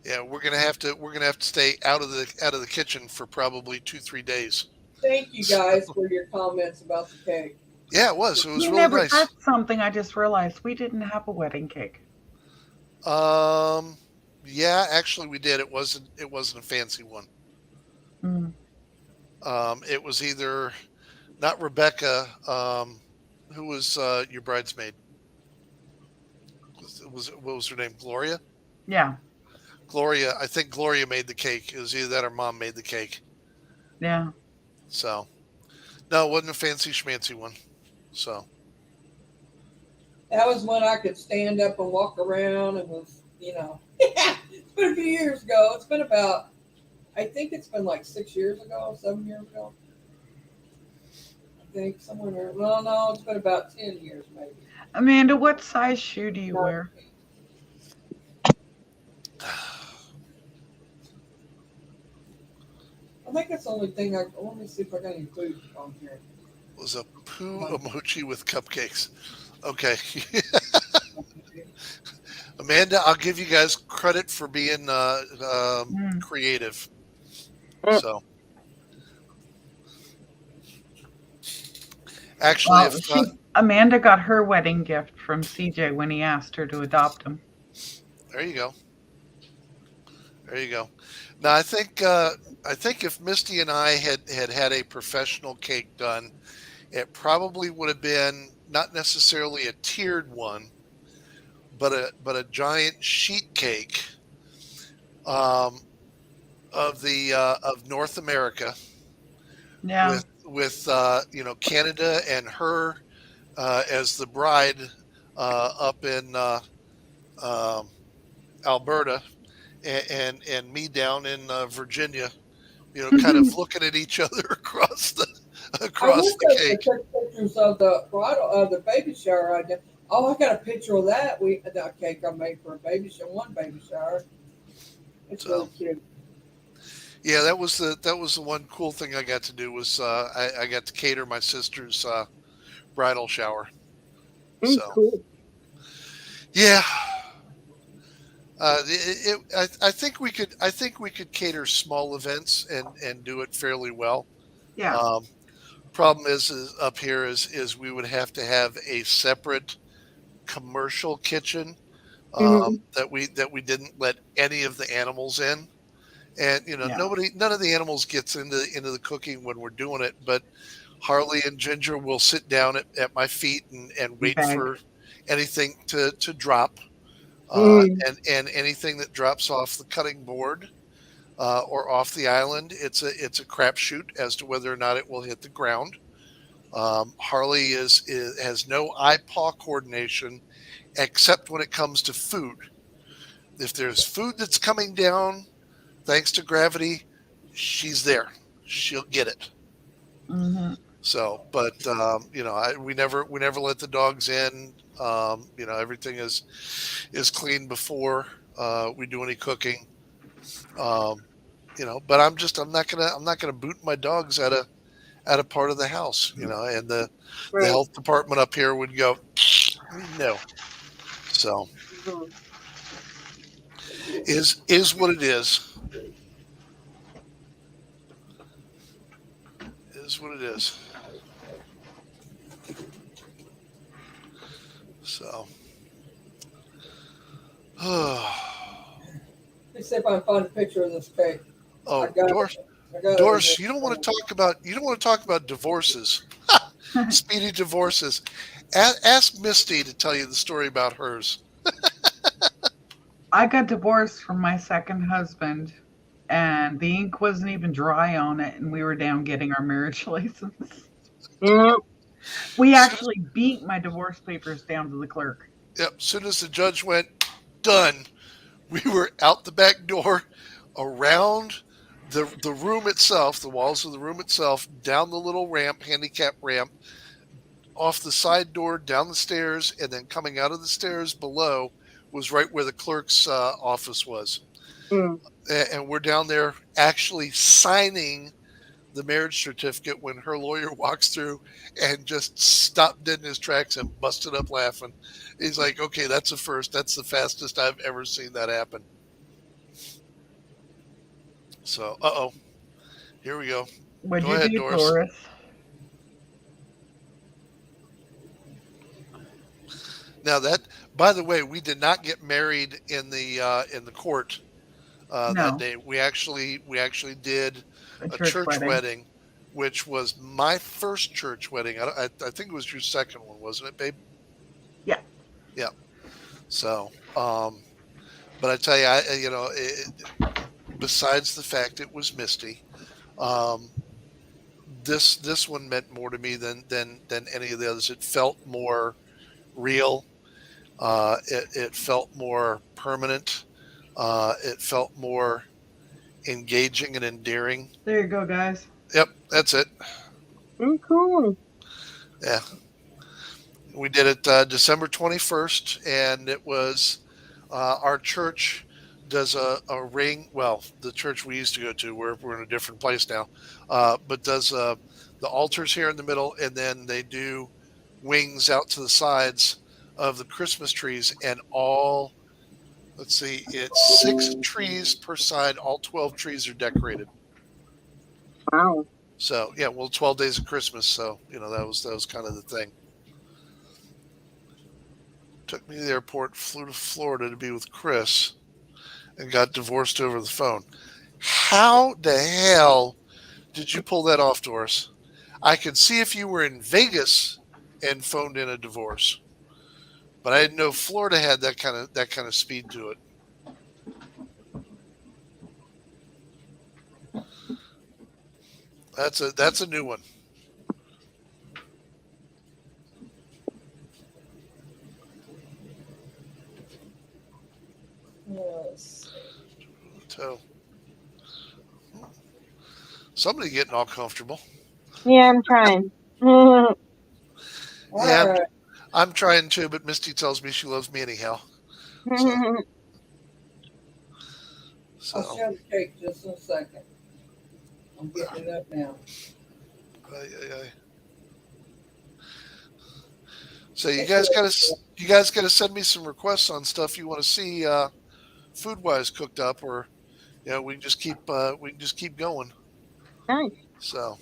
Yeah, we're gonna have to stay out of the kitchen for probably 2-3 days. Thank you guys for your comments about the cake. Yeah, it was really nice. That's something I just realized. We didn't have a wedding cake. Yeah, actually we did. It wasn't a fancy one. It was either not Rebecca, who was your bridesmaid. What was her name? Gloria? Yeah. Gloria, I think Gloria made the cake. It was either that or Mom made the cake. Yeah. So, no, it wasn't a fancy schmancy one. So. That was when I could stand up and walk around and was, it's been a few years ago. It's been I think it's been like 6 years ago, 7 years ago. I think. Somewhere there. Well, no, it's been about 10 years, maybe. Amanda, what size shoe do you wear? I think that's the only thing. Let me see if I got any food on here. It was a poo emoji with cupcakes. Okay. Amanda, I'll give you guys credit for being creative. So, actually, Amanda got her wedding gift from CJ when he asked her to adopt him. There you go. There you go. Now, I think if Misty and I had a professional cake done, it probably would have been not necessarily a tiered one, but a giant sheet cake of North America. Yeah. With Canada and her as the bride up in Alberta, and me down in Virginia, kind of looking at each other across the cake. Took pictures of the baby shower I did. Oh, I got a picture of that. That cake I made for a baby shower. One baby shower. It's really cute. Yeah, that was the one cool thing I got to do was I got to cater my sister's bridal shower. So cool. Yeah. I think we could cater small events and do it fairly well. Yeah. Problem is up here is we would have to have a separate commercial kitchen that we didn't let any of the animals in, and none of the animals gets into the cooking when we're doing it, but Harley and Ginger will sit down at my feet and wait for anything to drop. And anything that drops off the cutting board or off the island, it's a crapshoot as to whether or not it will hit the ground. Harley has no eye-paw coordination except when it comes to food. If there's food that's coming down, thanks to gravity, she's there. She'll get it. Mm-hmm. So, but we never let the dogs in. Everything is clean before we do any cooking. But I'm not gonna boot my dogs out of part of the house. And the health department up here would go, no. So is what it is. Is what it is. So, let's see if I can find a picture of this cake. Oh, Doris, you don't want to talk about divorces, speedy divorces. Ask Misty to tell you the story about hers. I got divorced from my second husband, and the ink wasn't even dry on it, and we were down getting our marriage license. We actually beat my divorce papers down to the clerk. Yep. As soon as the judge went, done, we were out the back door, around the room itself, the walls of the room itself, down the little ramp, handicap ramp, off the side door, down the stairs, and then coming out of the stairs below was right where the clerk's office was. And we're down there actually signing the marriage certificate when her lawyer walks through and just stopped dead in his tracks and busted up laughing. He's like, okay, that's a first. That's the fastest I've ever seen that happen. So, here we go. What'd Go you ahead, do, Doris. Now by the way, we did not get married in the court that day. We actually did a church wedding, which was my first church wedding. I think it was your second one, wasn't it, babe? Yeah. Yeah. So, but I tell you, besides the fact it was Misty, this one meant more to me than any of the others. It felt more real. It felt more permanent. It felt more engaging and endearing. There you go, guys. Yep, that's it. Cool. Yeah. We did it December 21st, and it was our church does a ring. Well, the church we used to go to, we're in a different place now, but does the altars here in the middle, and then they do wings out to the sides of the Christmas trees, and all, let's see, it's 6 trees per side. All 12 trees are decorated. Wow. So yeah, well, 12 days of Christmas. So that was kind of the thing. Took me to the airport, flew to Florida to be with Chris, and got divorced over the phone. How the hell did you pull that off, Doris? I could see if you were in Vegas and phoned in a divorce, but I didn't know Florida had that kind of speed to it. That's a new one. Yes. So, somebody getting all comfortable. Yeah, I'm trying. Yeah, Alright. I'm trying too, but Misty tells me she loves me anyhow. So, I'll share the cake just in a second. I'm getting it up now. So you guys gotta send me some requests on stuff you want to see food wise cooked up, or we can just keep going. Nice. So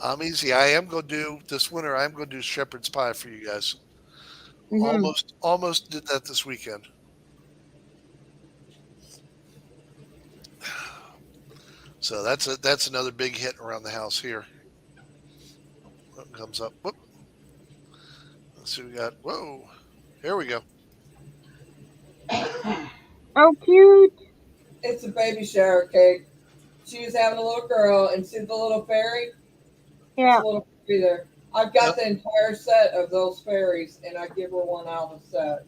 I'm easy. I am going to do this winter. I'm going to do shepherd's pie for you guys. Mm-hmm. Almost did that this weekend. So that's another big hit around the house here. What comes up? Whoop. Let's see what we got. Whoa. Here we go. Oh, cute. It's a baby shower cake. She was having a little girl, and see the little fairy? Yeah. It's a little fairy there. I've got the entire set of those fairies, and I give her one out of the set.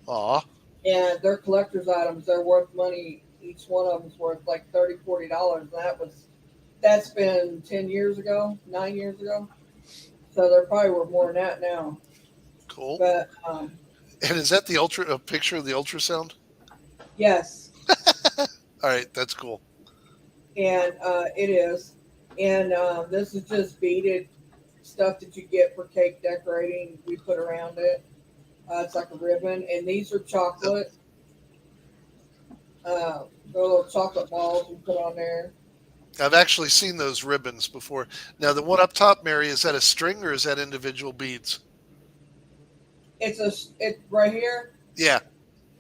Aw. And they're collector's items. They're worth money. Each one of them's worth like $30, $40. That's been 10 years ago, 9 years ago. So they're probably worth more than that now. Cool. But and is that a picture of the ultrasound? yes. All right, that's cool. And it is. And this is just beaded stuff that you get for cake decorating. We put around it. It's like a ribbon, and these are chocolate. They're little chocolate balls we put on there. I've actually seen those ribbons before. Now, the one up top, Mary, is that a string or is that individual beads? It's right here. Yeah.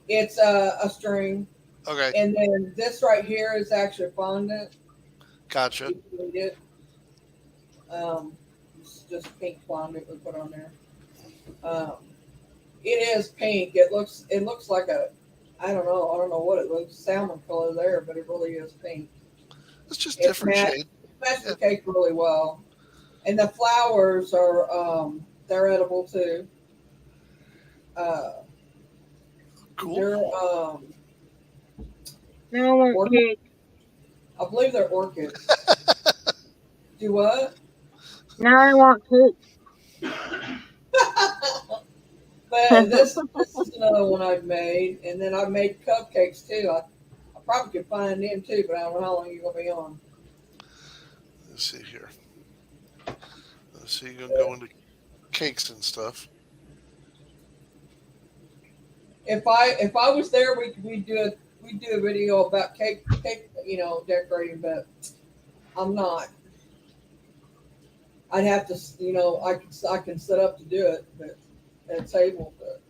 It's a string. Okay. And then this right here is actually fondant. Gotcha. It's just pink fondant we put on there. It is pink. It looks like I don't know what it looks, salmon color there, but it really is pink. It's just different shade. It matches the cake really well. And the flowers are they're edible too. Cool. They're orchid. I believe they're orchids. Do what? Now I want cake. But this is another one I've made, and then I've made cupcakes too. I probably could find them too, but I don't know how long you're gonna be on. Let's see here. Let's see, you're gonna go into cakes and stuff. If I was there, we'd do a video about cake, decorating, but I'm not. I'd have to, I can set up to do it, but at a table, but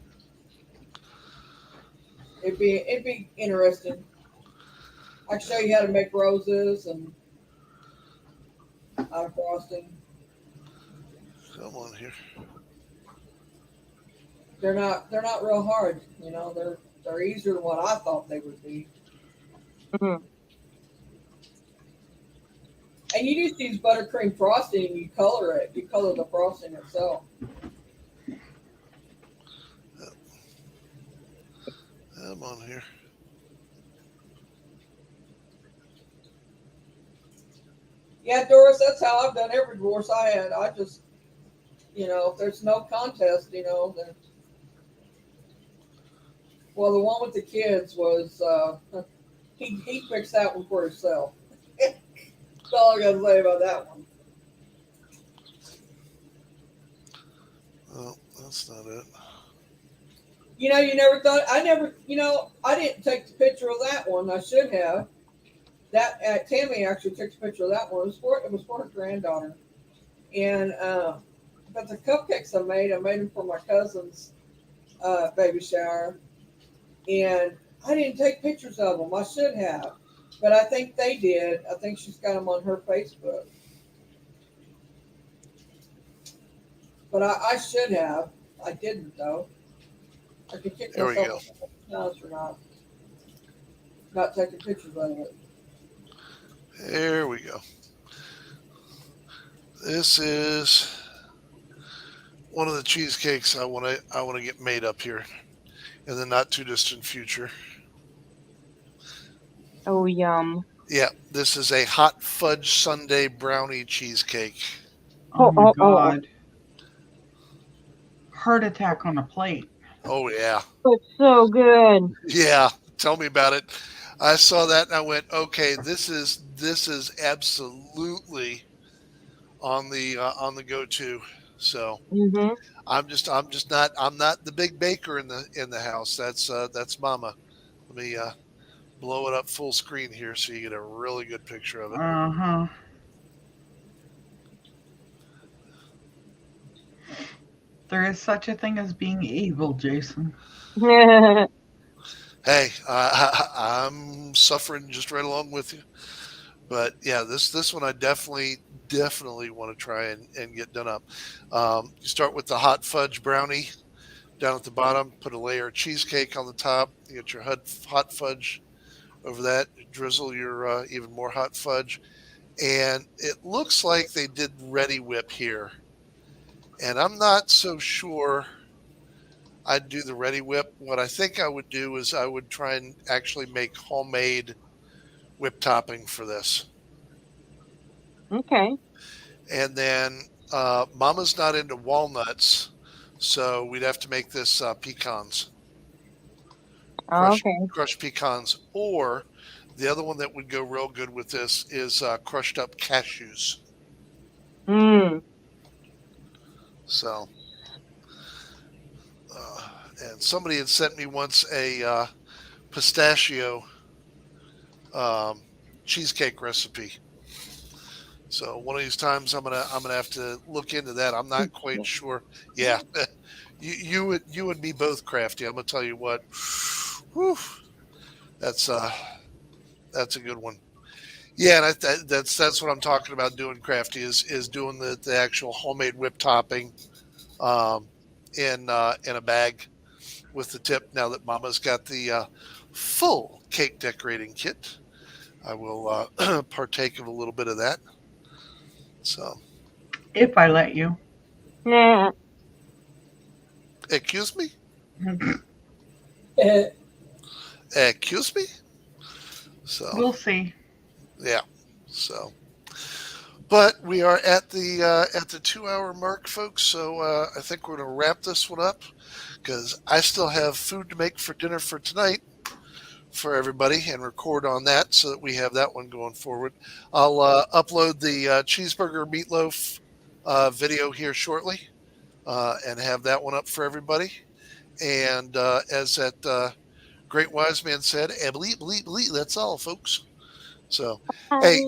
it'd be interesting. I can show you how to make roses and out of frosting. Come on here. They're not real hard, they're easier than what I thought they would be. Mm-hmm. And you just use buttercream frosting and you color it. You color the frosting itself. Come on here. Yeah, Doris, that's how I've done every divorce I had. I just, if there's no contest, then. Well, the one with the kids was, he fixed that one for himself. That's all I got to say about that one. Oh, that's not it. You never thought, I didn't take the picture of that one. I should have. Tammy actually took the picture of that one. It was for her granddaughter. And, but the cupcakes I made them for my cousin's baby shower. And I didn't take pictures of them. I should have. But I think they did. I think she's got them on her Facebook. But I should have. I didn't, though. I could kick There we myself for not taking pictures of it. There we go. This is one of the cheesecakes I want to get made up here in the not too distant future. Oh, yum. Yeah, this is a hot fudge sundae brownie cheesecake. Oh my God. Heart attack on a plate. Oh, yeah. It's so good. Yeah, tell me about it. I saw that and I went, okay, this is absolutely on the go-to. So I'm not the big baker in the house. That's Mama. Let me blow it up full screen here so you get a really good picture of it. There is such a thing as being evil, Jason. Hey, I'm suffering just right along with you. But yeah, this one I definitely want to try and get done up. You start with the hot fudge brownie down at the bottom, put a layer of cheesecake on the top. You get your hot fudge over that, drizzle your even more hot fudge. And it looks like they did Ready Whip here. And I'm not so sure I'd do the Ready Whip. What I think I would do is I would try and actually make homemade whip topping for this. Okay. And then Mama's not into walnuts, so we'd have to make this pecans. Crushed pecans. Or the other one that would go real good with this is crushed up cashews. So, and somebody had sent me once a pistachio cheesecake recipe. So one of these times I'm gonna have to look into that. I'm not quite sure. Yeah, you and me both, Crafty. I'm gonna tell you what. Whew, that's a good one. Yeah, and that's what I'm talking about doing, Crafty, is doing the actual homemade whip topping in a bag with the tip. Now that Mama's got the full cake decorating kit, I will partake of a little bit of that. So, if I let you. Nah. Excuse me? Excuse me? So we'll see. Yeah. So, but we are at the 2 hour mark, folks. So I think we're going to wrap this one up because I still have food to make for dinner for tonight for everybody and record on that so that we have that one going forward. I'll upload the cheeseburger meatloaf video here shortly and have that one up for everybody. And as that great wise man said, that's all, folks. So, hey,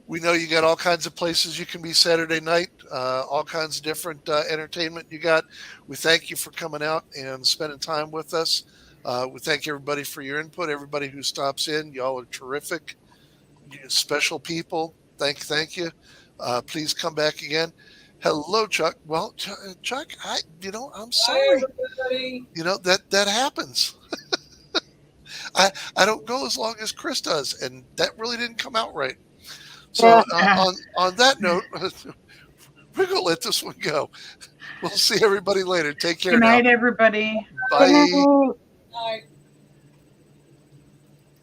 we know you got all kinds of places you can be Saturday night, all kinds of different entertainment you got. We thank you for coming out and spending time with us. We thank everybody for your input, everybody who stops in. Y'all are terrific, special people. Thank you. Please come back again. Hello, Chuck. Well, Chuck, I'm sorry. Hi, that happens. I don't go as long as Chris does, and that really didn't come out right. So on that note, we're going to let this one go. We'll see everybody later. Take care. Good night, everybody. Bye. Night.